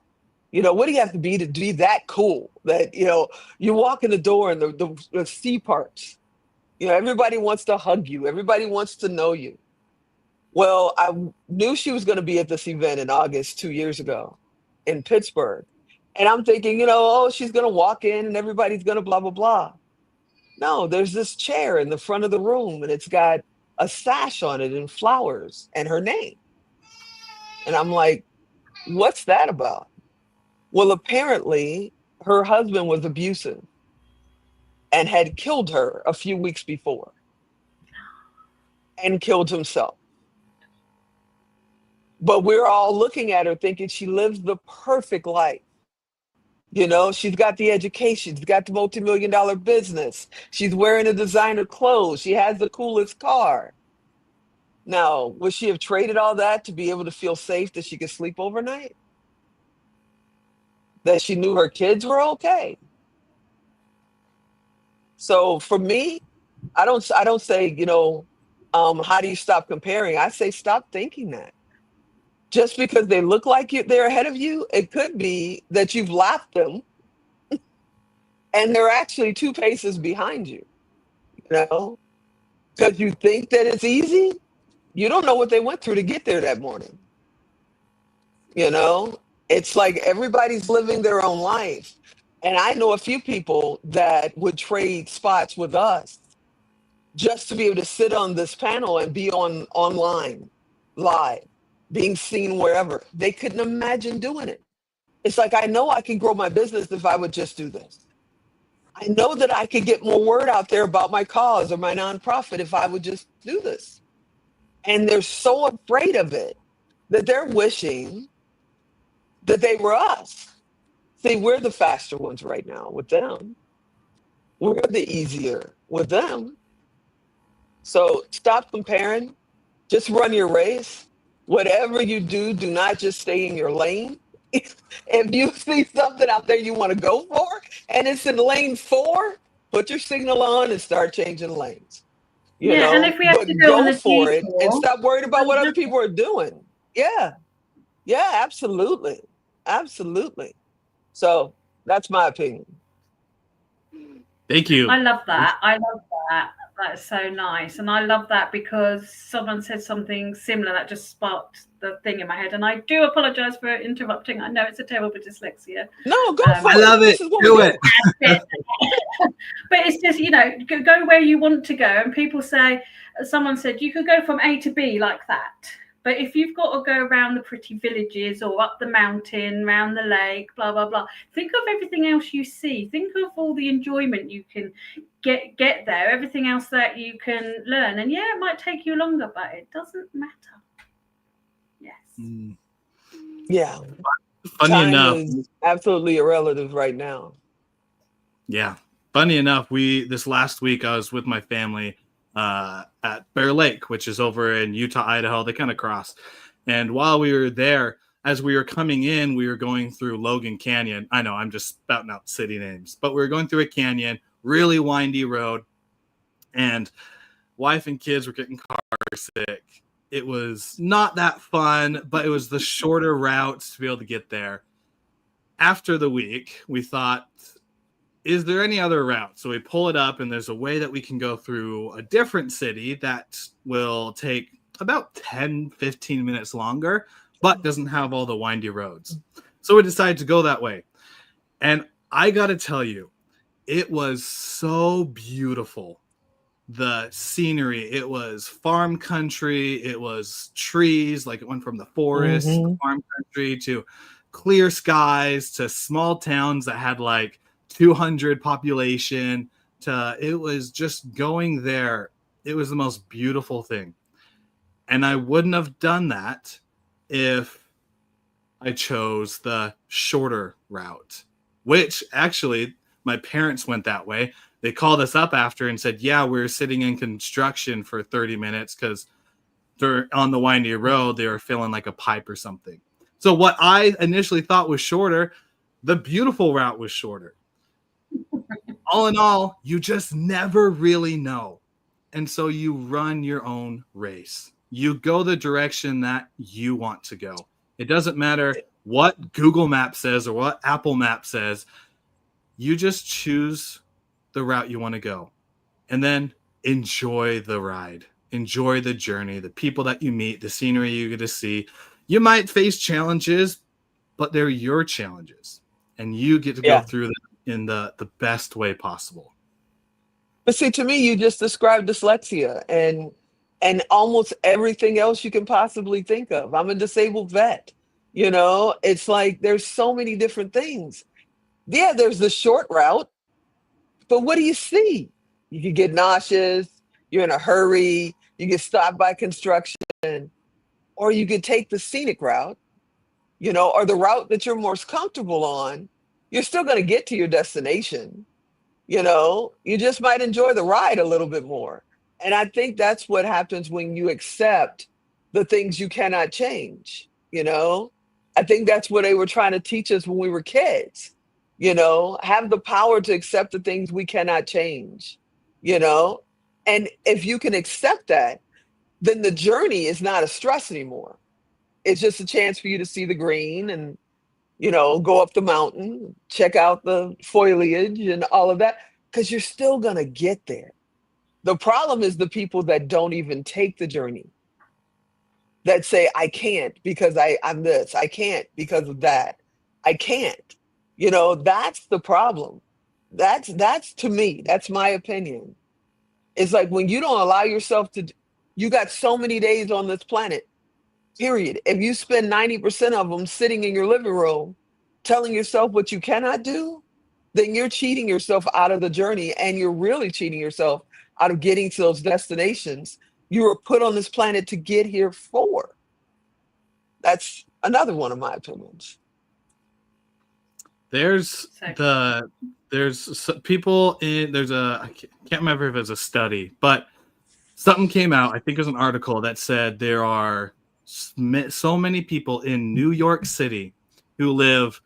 What do you have to be that cool that, you walk in the door and the C parts, everybody wants to hug you. Everybody wants to know you. Well, I knew she was going to be at this event in August 2 years ago in Pittsburgh. And I'm thinking, oh, she's going to walk in and everybody's going to blah, blah, blah. No, there's this chair in the front of the room and it's got a sash on it and flowers and her name. And I'm like, what's that about? Well, apparently her husband was abusive and had killed her a few weeks before and killed himself. But we're all looking at her thinking she lives the perfect life. She's got the education, she's got the multi-million-dollar business, she's wearing the designer clothes, she has the coolest car. Now, would she have traded all that to be able to feel safe that she could sleep overnight? That she knew her kids were okay? So for me, I don't say, how do you stop comparing? I say stop thinking that. Just because they look like they're ahead of you, it could be that you've lapped them and they're actually 2 paces behind you, because you think that it's easy. You don't know what they went through to get there that morning. It's like everybody's living their own life. And I know a few people that would trade spots with us just to be able to sit on this panel and be online live, being seen wherever. They couldn't imagine doing it. It's like, I know I can grow my business if I would just do this. I know that I could get more word out there about my cause or my nonprofit if I would just do this. And they're so afraid of it that they're wishing that they were us. See, we're the faster ones right now with them. We're the easier with them. So stop comparing. Just run your race. Whatever you do, do not just stay in your lane. If you see something out there you want to go for and it's in lane 4, put your signal on and start changing lanes. Yeah, and if we have to But go on go the for it and detour, stop worried about we'll what do other people are doing. Yeah. Yeah, absolutely. Absolutely. So that's my opinion. Thank you. I love that. I love that. That's so nice. And I love that because someone said something similar that just sparked the thing in my head. And I do apologize for interrupting. I know it's a terrible dyslexia. No, go for I it. love This it. is what Do we it. do. But it's just, go where you want to go. And people say, someone said, you could go from A to B like that. But if you've got to go around the pretty villages or up the mountain, round the lake, blah, blah, blah, think of everything else you see. Think of all the enjoyment you can get there, everything else that you can learn. And yeah, it might take you longer, but it doesn't matter. Yes. Yeah. Funny Time enough. is absolutely irrelevant right now. Yeah. Funny enough, this last week I was with my family at Bear Lake, which is over in Utah, Idaho. They kind of cross. And while we were there, as we were coming in, we were going through Logan Canyon. I know I'm just spouting out city names, but we were going through a canyon, really windy road, and wife and kids were getting car sick. It was not that fun, but it was the shorter route to be able to get there. After the week, we thought, is there any other route? So we pull it up, and there's a way that we can go through a different city that will take about 10, 15 minutes longer, but doesn't have all the windy roads. So we decided to go that way. And I got to tell you, it was so beautiful. The scenery, it was farm country, it was trees, like it went from the forest, to farm country, to clear skies, to small towns that had like 200 population, to it was just going there. It was the most beautiful thing. And I wouldn't have done that if I chose the shorter route, which actually my parents went that way. They called us up after and said, yeah, we were sitting in construction for 30 minutes because they're on the windy road. They were filling like a pipe or something. So what I initially thought was shorter, the beautiful route was shorter. All in all, you just never really know. And so you run your own race. You go the direction that you want to go. It doesn't matter what Google Maps says or what Apple Maps says. You just choose the route you want to go. And then enjoy the ride. Enjoy the journey, the people that you meet, the scenery you get to see. You might face challenges, but they're your challenges. And you get to go through them in the best way possible. But see, to me, you just described dyslexia and almost everything else you can possibly think of. I'm a disabled vet. It's like there's so many different things. Yeah, there's the short route, but what do you see? You could get nauseous, you're in a hurry, you get stopped by construction, or you could take the scenic route, or the route that you're most comfortable on. You're still going to get to your destination. You just might enjoy the ride a little bit more. And I think that's what happens when you accept the things you cannot change. I think that's what they were trying to teach us when we were kids. Have the power to accept the things we cannot change. And if you can accept that, then the journey is not a stress anymore. It's just a chance for you to see the green and go up the mountain, check out the foliage and all of that, because you're still going to get there. The problem is the people that don't even take the journey, that say, I can't because I'm this, I can't because of that, I can't. That's the problem. That's to me, that's my opinion. It's like when you don't allow yourself to, you got so many days on this planet. Period. If you spend 90% of them sitting in your living room telling yourself what you cannot do, then you're cheating yourself out of the journey, and you're really cheating yourself out of getting to those destinations you were put on this planet to get here for. That's another one of my opinions. There's people in, I can't remember if it was a study, but something came out, I think it was an article that said there are so many people in New York City who live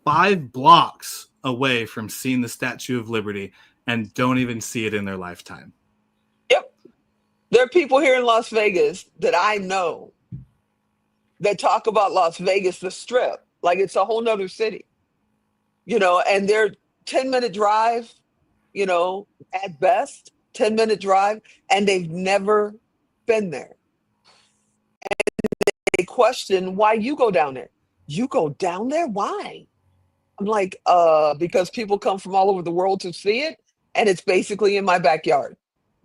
5 blocks away from seeing the Statue of Liberty and don't even see it in their lifetime. Yep. There are people here in Las Vegas that I know that talk about Las Vegas, the Strip, like it's a whole nother city, and they're 10-minute drive, at best, 10-minute drive, and they've never been there. And they question why you go down there. You go down there? Why? I'm like, because people come from all over the world to see it, and it's basically in my backyard.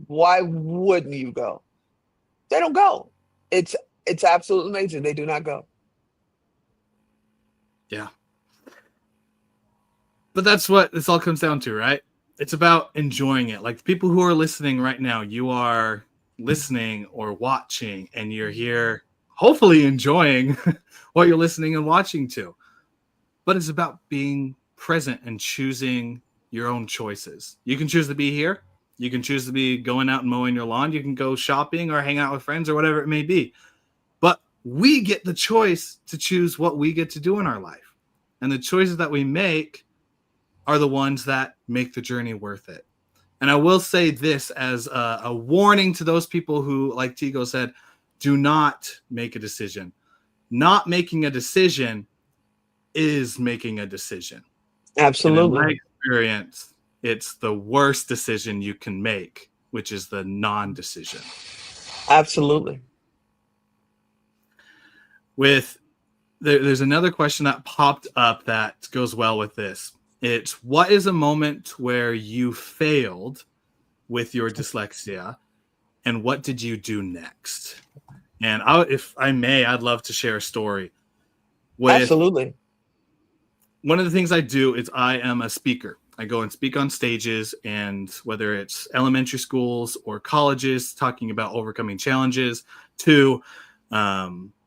Why wouldn't you go? They don't go. It's absolutely amazing. They do not go. Yeah. But that's what this all comes down to, right? It's about enjoying it. Like people who are listening right now, you are listening or watching, and you're here hopefully enjoying what you're listening and watching to. But it's about being present and choosing your own choices. You can choose to be here. You can choose to be going out and mowing your lawn. You can go shopping or hang out with friends or whatever it may be. But we get the choice to choose what we get to do in our life. And the choices that we make are the ones that make the journey worth it. And I will say this as a warning to those people who, like Tigo said, do not make a decision. Not making a decision is making a decision. Absolutely. And in my experience, it's the worst decision you can make, which is the non-decision. Absolutely. There's another question that popped up that goes well with this. It's, what is a moment where you failed with your dyslexia, and what did you do next? And if I may, I'd love to share a story. Absolutely. One of the things I do is I am a speaker. I go and speak on stages, and whether it's elementary schools or colleges, talking about overcoming challenges, to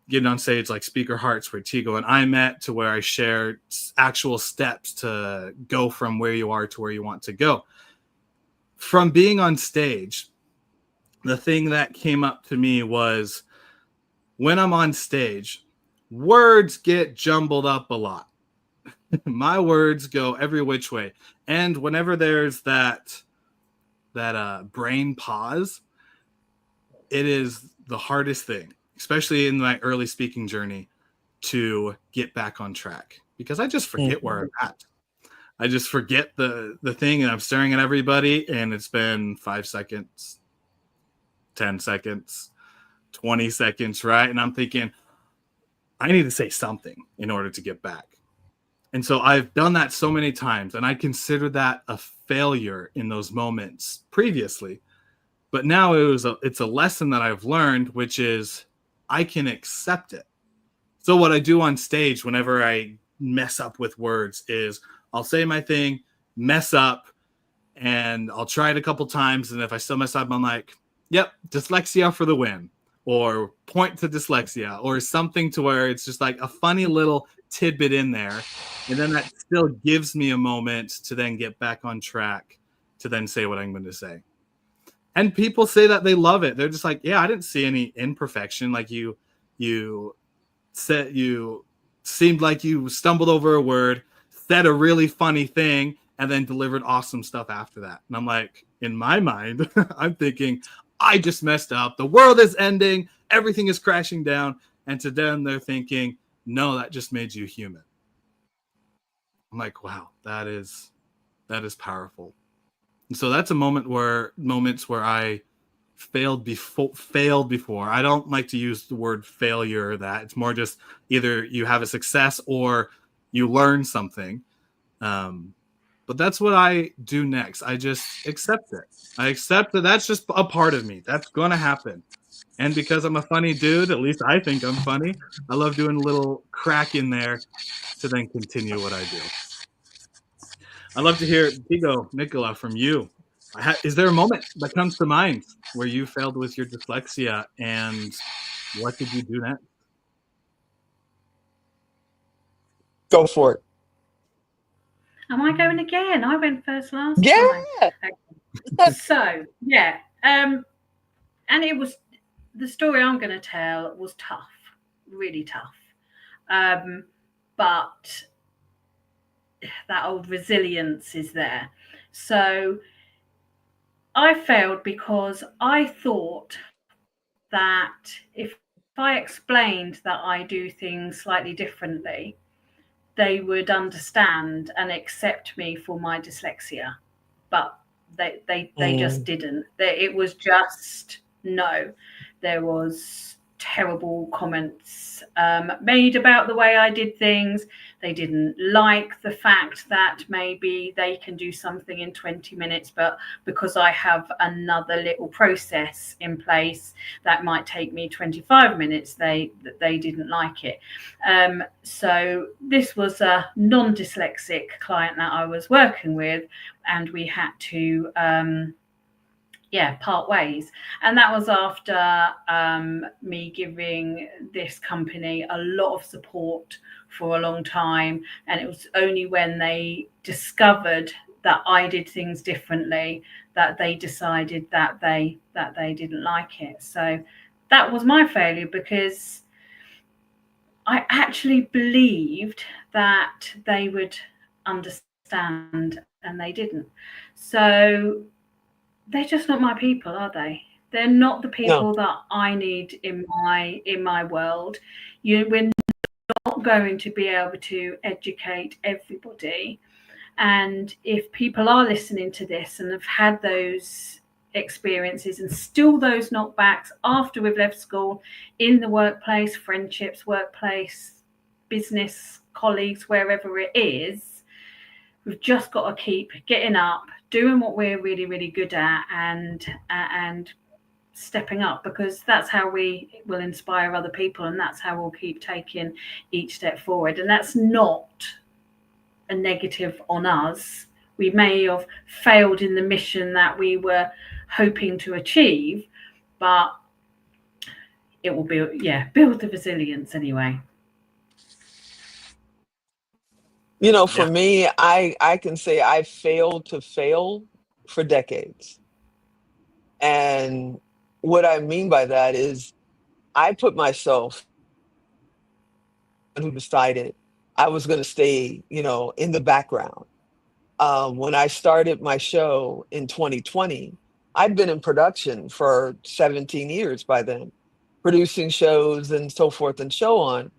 getting on stage like Speaker Hearts, where Tigo and I met, to where I shared actual steps to go from where you are to where you want to go. From being on stage, the thing that came up to me was, when I'm on stage, words get jumbled up a lot. My words go every which way. And whenever there's that brain pause, it is the hardest thing, especially in my early speaking journey, to get back on track, because I just forget where I'm at. I just forget the thing, and I'm staring at everybody, and it's been 5 seconds, 10 seconds, 20 seconds, right? And I'm thinking, I need to say something in order to get back. And so I've done that so many times, and I consider that a failure in those moments previously. But now it's a lesson that I've learned, which is I can accept it. So what I do on stage whenever I mess up with words is I'll say my thing, mess up, and I'll try it a couple times. And if I still mess up, I'm like, yep, dyslexia for the win, or point to dyslexia, or something to where it's just like a funny little tidbit in there. And then that still gives me a moment to then get back on track to then say what I'm going to say. And people say that they love it. They're just like, yeah, I didn't see any imperfection. Like you seemed like you stumbled over a word, said a really funny thing, and then delivered awesome stuff after that. And I'm like, in my mind, I'm thinking, I just messed up. The world is ending. Everything is crashing down. And to them, they're thinking, no, that just made you human. I'm like, wow, that is powerful. And so that's moments where I failed before. I don't like to use the word failure. That it's more just either you have a success or you learn something. But that's what I do next. I just accept it. I accept that that's just a part of me. That's going to happen. And because I'm a funny dude, at least I think I'm funny, I love doing a little crack in there to then continue what I do. I'd love to hear, Tigo, Nicola, from you. Is there a moment that comes to mind where you failed with your dyslexia, and what did you do next? Go for it. Am I going again? I went first last Yeah. time. Okay. So, yeah. And it was, the story I'm going to tell was tough, really tough. But that old resilience is there. So I failed because I thought that if I explained that I do things slightly differently, they would understand and accept me for my dyslexia. But they just didn't. It was just no. There was terrible comments made about the way I did things. They didn't like the fact that maybe they can do something in 20 minutes, but because I have another little process in place that might take me 25 minutes, they didn't like it. So this was a non-dyslexic client that I was working with, and we had to part ways. And that was after me giving this company a lot of support for a long time, and it was only when they discovered that I did things differently that they decided that they didn't like it. So that was my failure, because I actually believed that they would understand, and they didn't. So they're just not my people, are they? They're not the people that I need in my world. We're not going to be able to educate everybody. And if people are listening to this and have had those experiences and still those knockbacks after we've left school, in the workplace, friendships, workplace, business, colleagues, wherever it is, we've just got to keep getting up, doing what we're really, really good at, and stepping up, because that's how we will inspire other people, and that's how we'll keep taking each step forward. And that's not a negative on us. We may have failed in the mission that we were hoping to achieve, but it will build the resilience anyway. For me, I can say I failed to fail for decades. And what I mean by that is I put myself who decided I was going to stay, in the background. When I started my show in 2020, I'd been in production for 17 years by then, producing shows and so forth and so on,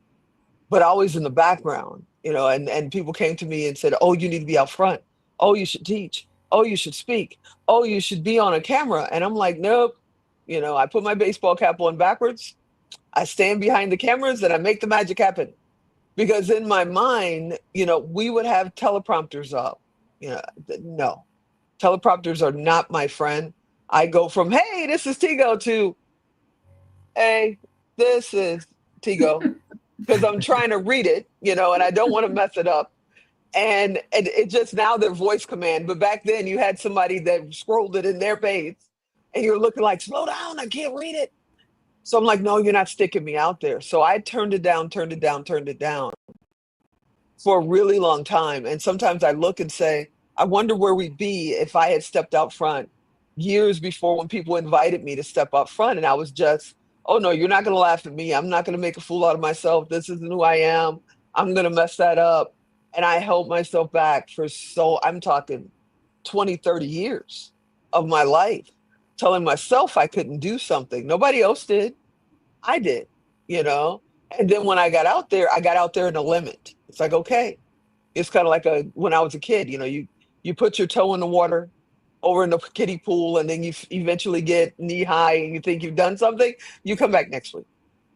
but always in the background, and people came to me and said, "Oh, you need to be out front. Oh, you should teach. Oh, you should speak. Oh, you should be on a camera." And I'm like, nope. I put my baseball cap on backwards. I stand behind the cameras and I make the magic happen. Because in my mind, we would have teleprompters up. No, teleprompters are not my friend. I go from, "Hey, this is Tigo," to, "Hey, this is Tigo," because I'm trying to read it, and I don't want to mess it up. And it just, now their voice command. But back then you had somebody that scrolled it in their page and you're looking like, "Slow down, I can't read it." So I'm like, "No, you're not sticking me out there." So I turned it down for a really long time. And sometimes I look and say, I wonder where we'd be if I had stepped out front years before, when people invited me to step up front. And I was just, "Oh no, you're not going to laugh at me. I'm not going to make a fool out of myself. This isn't who I am. I'm going to mess that up." And I held myself back for, I'm talking 20, 30 years of my life, telling myself I couldn't do something. Nobody else did. I did, And then when I got out there in a limit. It's like, okay. It's kind of like when I was a kid, you put your toe in the water over in the kiddie pool, and then you eventually get knee high and you think you've done something. You come back next week,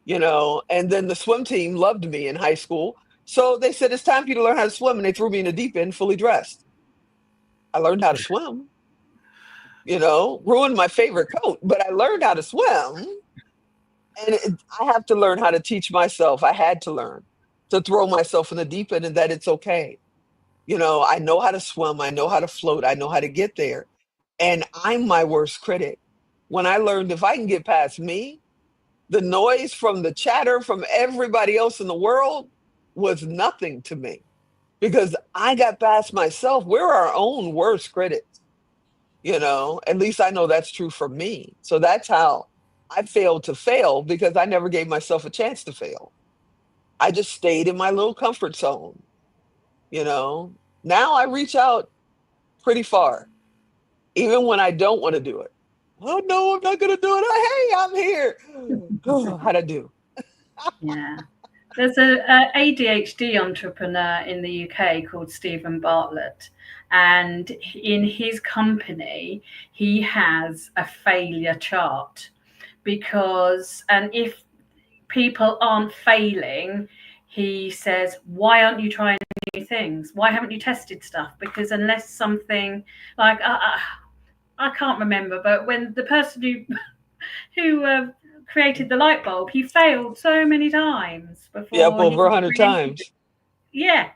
And then the swim team loved me in high school. So they said, "It's time for you to learn how to swim." And they threw me in the deep end fully dressed. I learned how to swim, ruined my favorite coat, but I learned how to swim. And I have to learn how to teach myself. I had to learn to throw myself in the deep end, and that it's okay. I know how to swim. I know how to float. I know how to get there. And I'm my worst critic. When I learned if I can get past me, the noise from the chatter from everybody else in the world was nothing to me, because I got past myself. We're our own worst critics, at least I know that's true for me. So that's how I failed to fail, because I never gave myself a chance to fail. I just stayed in my little comfort zone, you know. Now I reach out pretty far, even when I don't want to do it. Oh no, I'm not gonna do it. Hey, I'm here. How'd I do? Yeah. There's a ADHD entrepreneur in the UK called Stephen Bartlett, and in his company, he has a failure chart and if people aren't failing, he says, why aren't you trying new things? Why haven't you tested stuff? Because unless something like, I can't remember, but when the person who created the light bulb, he failed so many times Yep, before he over 100 times. Yeah,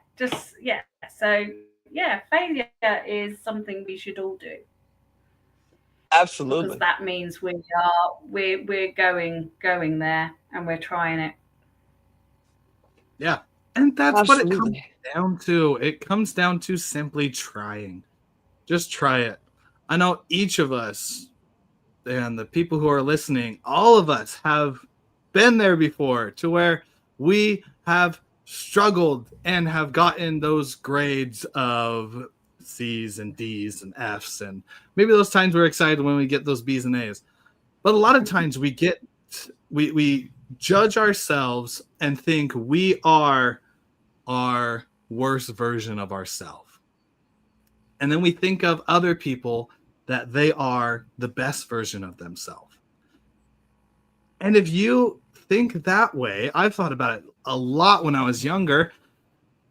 So yeah, failure is something we should all do. Absolutely. Because that means we're going there and we're trying it. Yeah. And that's Absolutely. what it comes down to. It comes down to simply trying. Just try it. I know each of us and the people who are listening, all of us have been there before, to where we have struggled and have gotten those grades of C's and D's and F's, and maybe those times we're excited when we get those B's and A's. But a lot of times we judge ourselves and think we are our worst version of ourselves. And then we think of other people that they are the best version of themselves. And if you think that way, I've thought about it a lot when I was younger,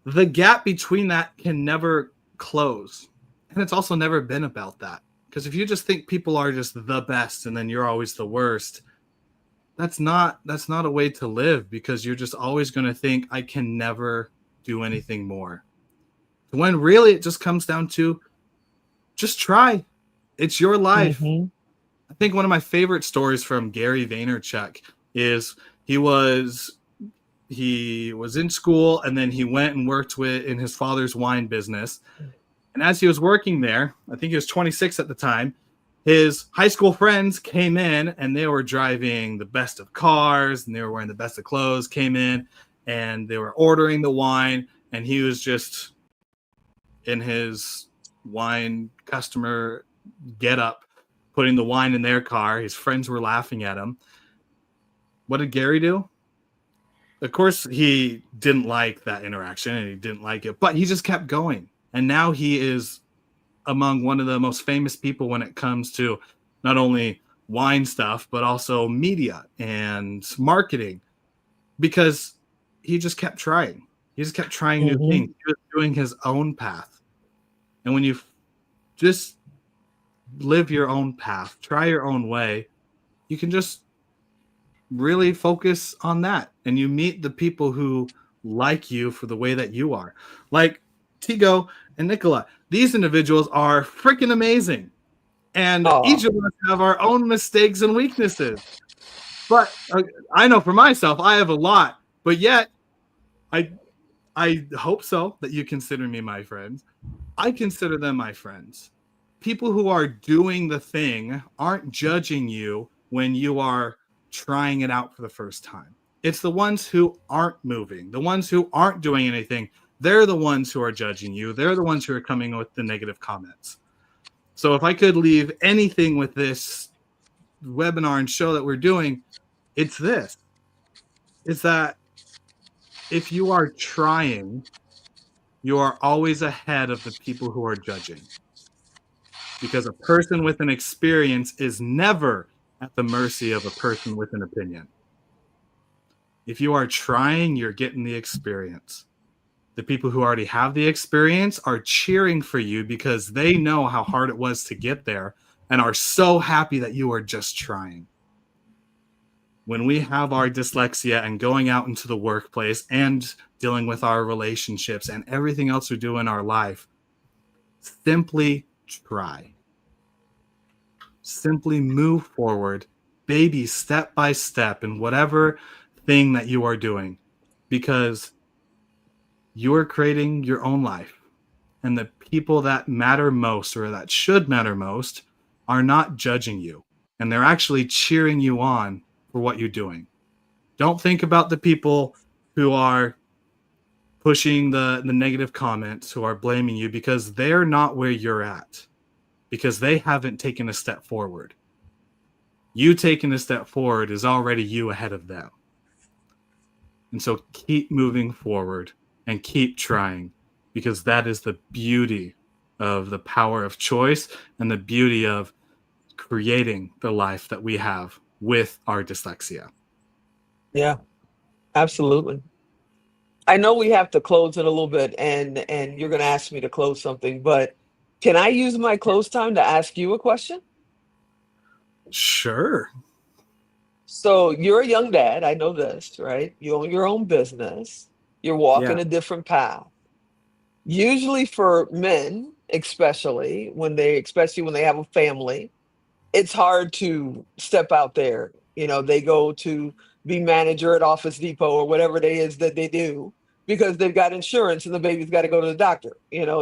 the gap between that can never close. And it's also never been about that. Because if you just think people are just the best and then you're always the worst, that's not a way to live, because you're just always going to think, I can never do anything more. When really it just comes down to just try. It's your life. Mm-hmm. I think one of my favorite stories from Gary Vaynerchuk is he was in school, and then he went and worked in his father's wine business. And as he was working there, I think he was 26 at the time, his high school friends came in and they were driving the best of cars and they were wearing the best of clothes, came in and they were ordering the wine, and he was just in his wine customer get up, putting the wine in their car. His friends were laughing at him. What did Gary do? Of course, he didn't like that interaction and he didn't like it, but he just kept going. And now he is among one of the most famous people when it comes to not only wine stuff, but also media and marketing, because he just kept trying. He just kept trying new things. He was doing his own path. And when you just live your own path, try your own way, you can just really focus on that. And you meet the people who like you for the way that you are. Like Tigo and Nicola. These individuals are freaking amazing. And each of us have our own mistakes and weaknesses. But I know for myself, I have a lot. But yet, I hope so that you consider me my friends. I consider them my friends. People who are doing the thing aren't judging you when you are trying it out for the first time. It's the ones who aren't moving, the ones who aren't doing anything. They're the ones who are judging you. They're the ones who are coming with the negative comments. So if I could leave anything with this webinar and show that we're doing, it's this. It's that if you are trying, you are always ahead of the people who are judging. Because a person with an experience is never at the mercy of a person with an opinion. If you are trying, you're getting the experience. The people who already have the experience are cheering for you because they know how hard it was to get there and are so happy that you are just trying. When we have our dyslexia and going out into the workplace and dealing with our relationships and everything else we do in our life, simply try. Simply move forward, baby, step by step, in whatever thing that you are doing, because you are creating your own life. And the people that matter most, or that should matter most, are not judging you. And they're actually cheering you on for what you're doing. Don't think about the people who are pushing the negative comments, who are blaming you, because they're not where you're at, because they haven't taken a step forward. You taking a step forward is already you ahead of them. And so keep moving forward and keep trying, because that is the beauty of the power of choice and the beauty of creating the life that we have with our dyslexia. Yeah, absolutely. I know we have to close in a little bit, and you're going to ask me to close something, but can I use my close time to ask you a question? Sure. So you're a young dad, I know this, right? You own your own business. You're walking Yeah. a different path. Usually for men, especially when they have a family, it's hard to step out there. They go to be manager at Office Depot or whatever it is that they do because they've got insurance and the baby's got to go to the doctor.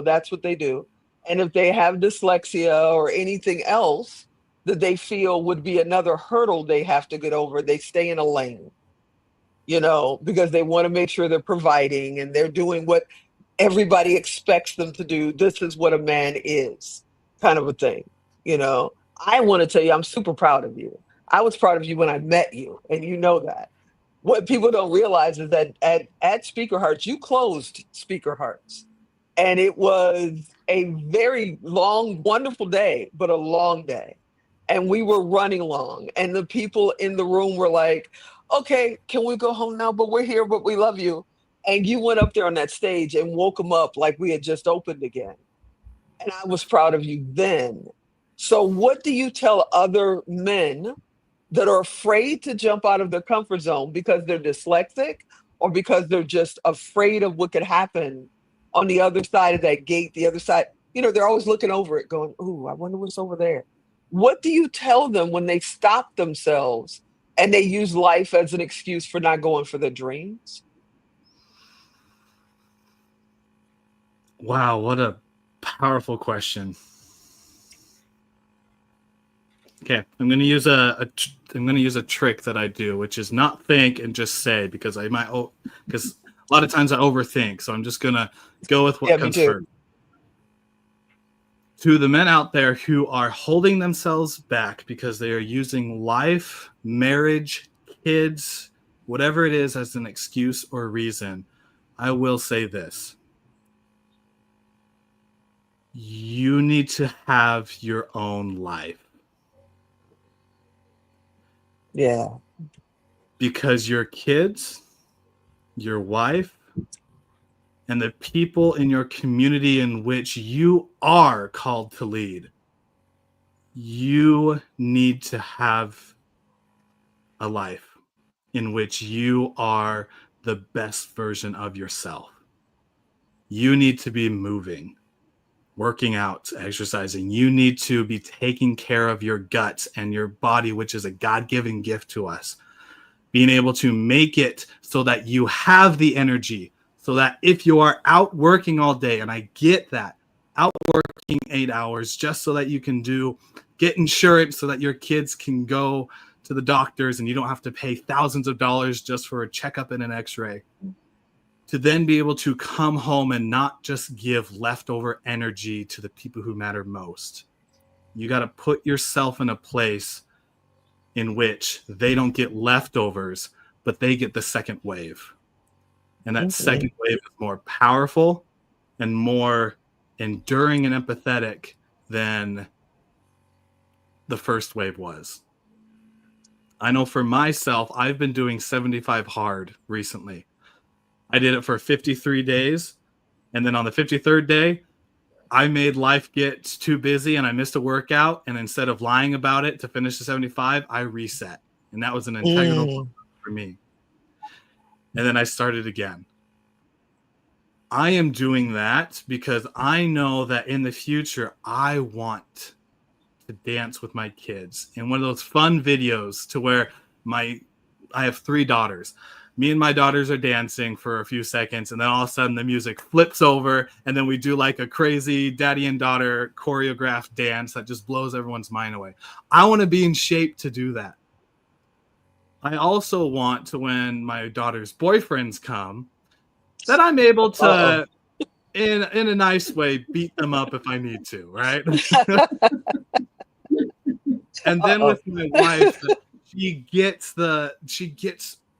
That's what they do. And if they have dyslexia or anything else that they feel would be another hurdle they have to get over, they stay in a lane, because they want to make sure they're providing and they're doing what everybody expects them to do. This is what a man is, kind of a thing. You know, I want to tell you, I'm super proud of you. I was proud of you when I met you, and you know that. What people don't realize is that at Speaker Hearts, you closed Speaker Hearts, and it was a very long, wonderful day, but a long day. And we were running long, and the people in the room were like, okay, can we go home now? But we're here, but we love you. And you went up there on that stage and woke them up like we had just opened again. And I was proud of you then. So, what do you tell other men that are afraid to jump out of their comfort zone because they're dyslexic or because they're just afraid of what could happen on the other side of that gate, the other side? They're always looking over it going, ooh, I wonder what's over there. What do you tell them when they stop themselves and they use life as an excuse for not going for their dreams? Wow, what a powerful question. Okay, I'm going to use I'm going to use a trick that I do, which is not think and just say, because because a lot of times I overthink. So I'm just going to go with what Yeah, me comes too. first. To the men out there who are holding themselves back because they are using life, marriage, kids, whatever it is, as an excuse or reason, I will say this. You need to have your own life. Yeah. Because your kids, your wife, and the people in your community in which you are called to lead, you need to have a life in which you are the best version of yourself. You need to be moving, working out, exercising. You need to be taking care of your gut and your body, which is a God-given gift to us. Being able to make it so that you have the energy, so that if you are out working all day, and I get that, out working 8 hours just so that you can get insurance so that your kids can go to the doctors and you don't have to pay thousands of dollars just for a checkup and an x-ray, to then be able to come home and not just give leftover energy to the people who matter most. You got to put yourself in a place in which they don't get leftovers, but they get the second wave. And that second wave is more powerful and more enduring and empathetic than the first wave was. I know for myself, I've been doing 75 hard recently. I did it for 53 days. And then on the 53rd day, I made life get too busy and I missed a workout. And instead of lying about it to finish the 75, I reset. And that was an integral moment for me. And then I started again. I am doing that because I know that in the future, I want to dance with my kids in one of those fun videos to where I have 3 daughters. Me and my daughters are dancing for a few seconds, and then all of a sudden the music flips over, and then we do like a crazy daddy and daughter choreographed dance that just blows everyone's mind away. I want to be in shape to do that. I also want to, when my daughter's boyfriends come, that I'm able to, in a nice way, beat them up if I need to, right? And then with my wife, she gets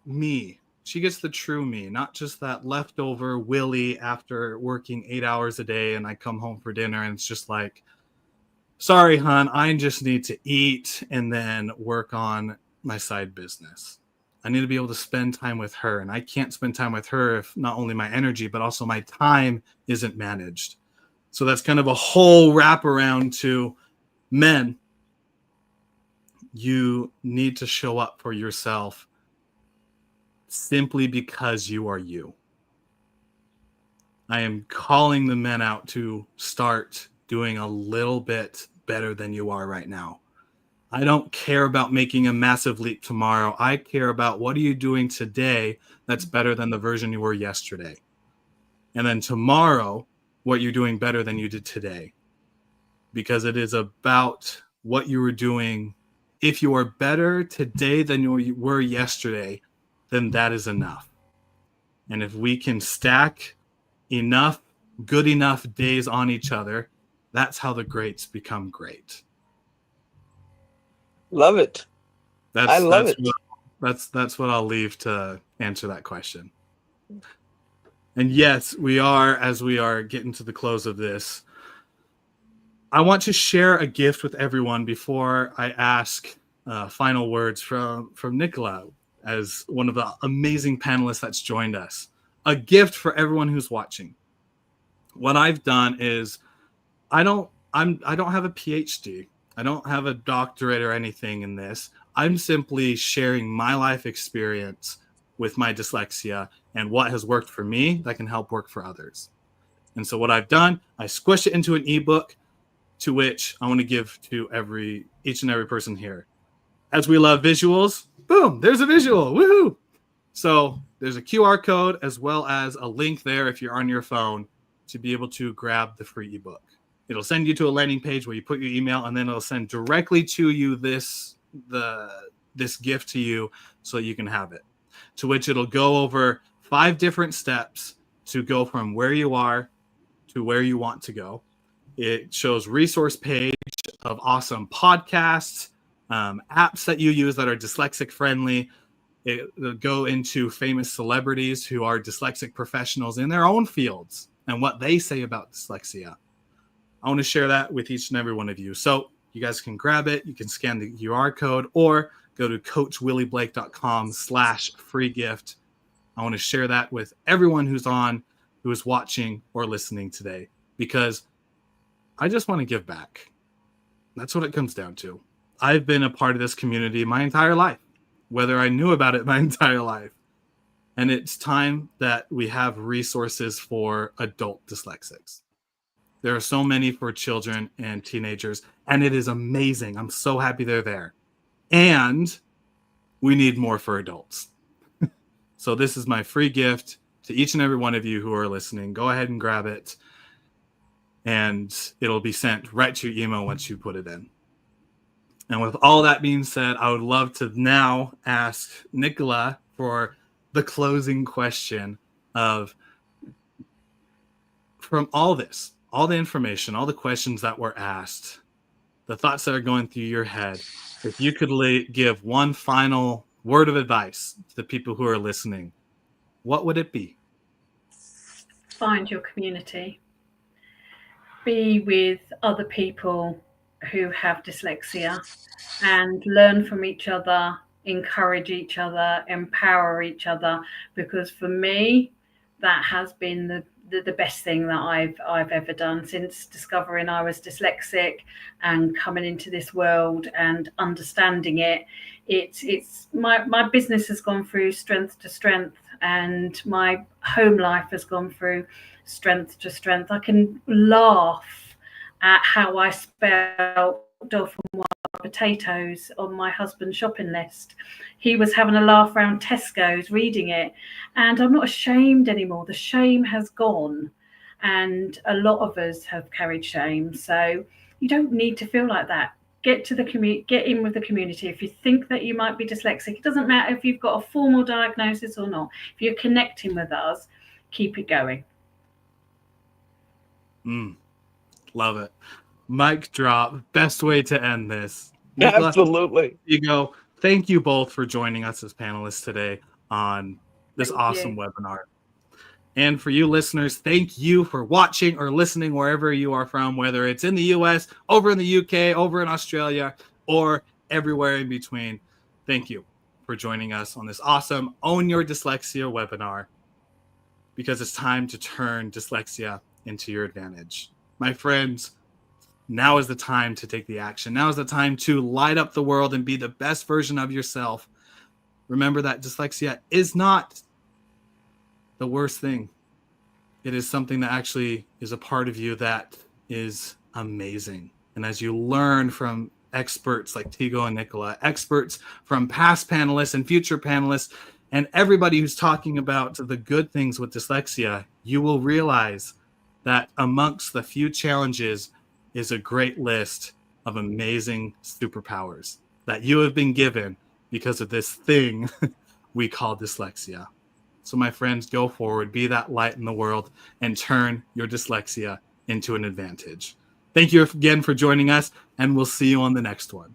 me. She gets the true me, not just that leftover Willie after working 8 hours a day and I come home for dinner and it's just like, sorry, hon, I just need to eat and then work on my side business. I need to be able to spend time with her, and I can't spend time with her if not only my energy, but also my time isn't managed. So that's kind of a whole wraparound to men. You need to show up for yourself simply because you are you. I am calling the men out to start doing a little bit better than you are right now. I don't care about making a massive leap tomorrow. I care about what are you doing today that's better than the version you were yesterday. And then tomorrow, what you're doing better than you did today. Because it is about what you were doing. If you are better today than you were yesterday, then that is enough. And if we can stack enough good enough days on each other, that's how the greats become great. Love it. I love it. That's what I'll leave to answer that question. And yes, as we are getting to the close of this, I want to share a gift with everyone before I ask final words from Nicola as one of the amazing panelists that's joined us. A gift for everyone who's watching. What I've done is I don't have a PhD. I don't have a doctorate or anything in this. I'm simply sharing my life experience with my dyslexia and what has worked for me that can help work for others. And so what I've done, I squish it into an ebook to which I want to give to each and every person here. As we love visuals, boom, there's a visual, woohoo! So there's a QR code as well as a link there if you're on your phone to be able to grab the free ebook. It'll send you to a landing page where you put your email, and then it'll send directly to you this gift to you so you can have it. To which it'll go over 5 different steps to go from where you are to where you want to go. It shows resource page of awesome podcasts, apps that you use that are dyslexic friendly. It'll go into famous celebrities who are dyslexic professionals in their own fields and what they say about dyslexia. I want to share that with each and every one of you. So you guys can grab it. You can scan the QR code or go to coachwillieblake.com/free gift. I want to share that with everyone who is watching or listening today, because I just want to give back. That's what it comes down to. I've been a part of this community my entire life, whether I knew about it my entire life. And it's time that we have resources for adult dyslexics. There are so many for children and teenagers, and it is amazing. I'm so happy they're there. And we need more for adults. So this is my free gift to each and every one of you who are listening. Go ahead and grab it, and it'll be sent right to your email once you put it in. And with all that being said, I would love to now ask Nicola for the closing question of, from all this, all the information, all the questions that were asked, the thoughts that are going through your head, if you could give one final word of advice to the people who are listening, what would it be? Find your community. Be with other people who have dyslexia and learn from each other, encourage each other, empower each other, because for me, that has been the best thing that I've ever done since discovering I was dyslexic and coming into this world and understanding it. It's my business has gone through strength to strength, and my home life has gone through strength to strength. I can laugh at how I spelt off on wild potatoes on my husband's shopping list. He was having a laugh around Tesco's reading it, and I'm not ashamed anymore. The shame has gone, and a lot of us have carried shame. So you don't need to feel like that. Get to the community, get in with the community. If you think that you might be dyslexic, it doesn't matter if you've got a formal diagnosis or not. If you're connecting with us, keep it going. Love it. Mic drop. Best way to end this. Nicola, Absolutely. you go. Thank you both for joining us as panelists today on this awesome webinar. And for you listeners, thank you for watching or listening wherever you are from, whether it's in the US, over in the UK, over in Australia, or everywhere in between. Thank you for joining us on this awesome Own Your Dyslexia webinar, because it's time to turn dyslexia into your advantage. My friends, now is the time to take the action. Now is the time to light up the world and be the best version of yourself. Remember that dyslexia is not the worst thing. It is something that actually is a part of you that is amazing. And as you learn from experts like Tigo and Nicola, experts from past panelists and future panelists, and everybody who's talking about the good things with dyslexia, you will realize that amongst the few challenges is a great list of amazing superpowers that you have been given because of this thing we call dyslexia. So my friends, go forward, be that light in the world, and turn your dyslexia into an advantage. Thank you again for joining us, and we'll see you on the next one.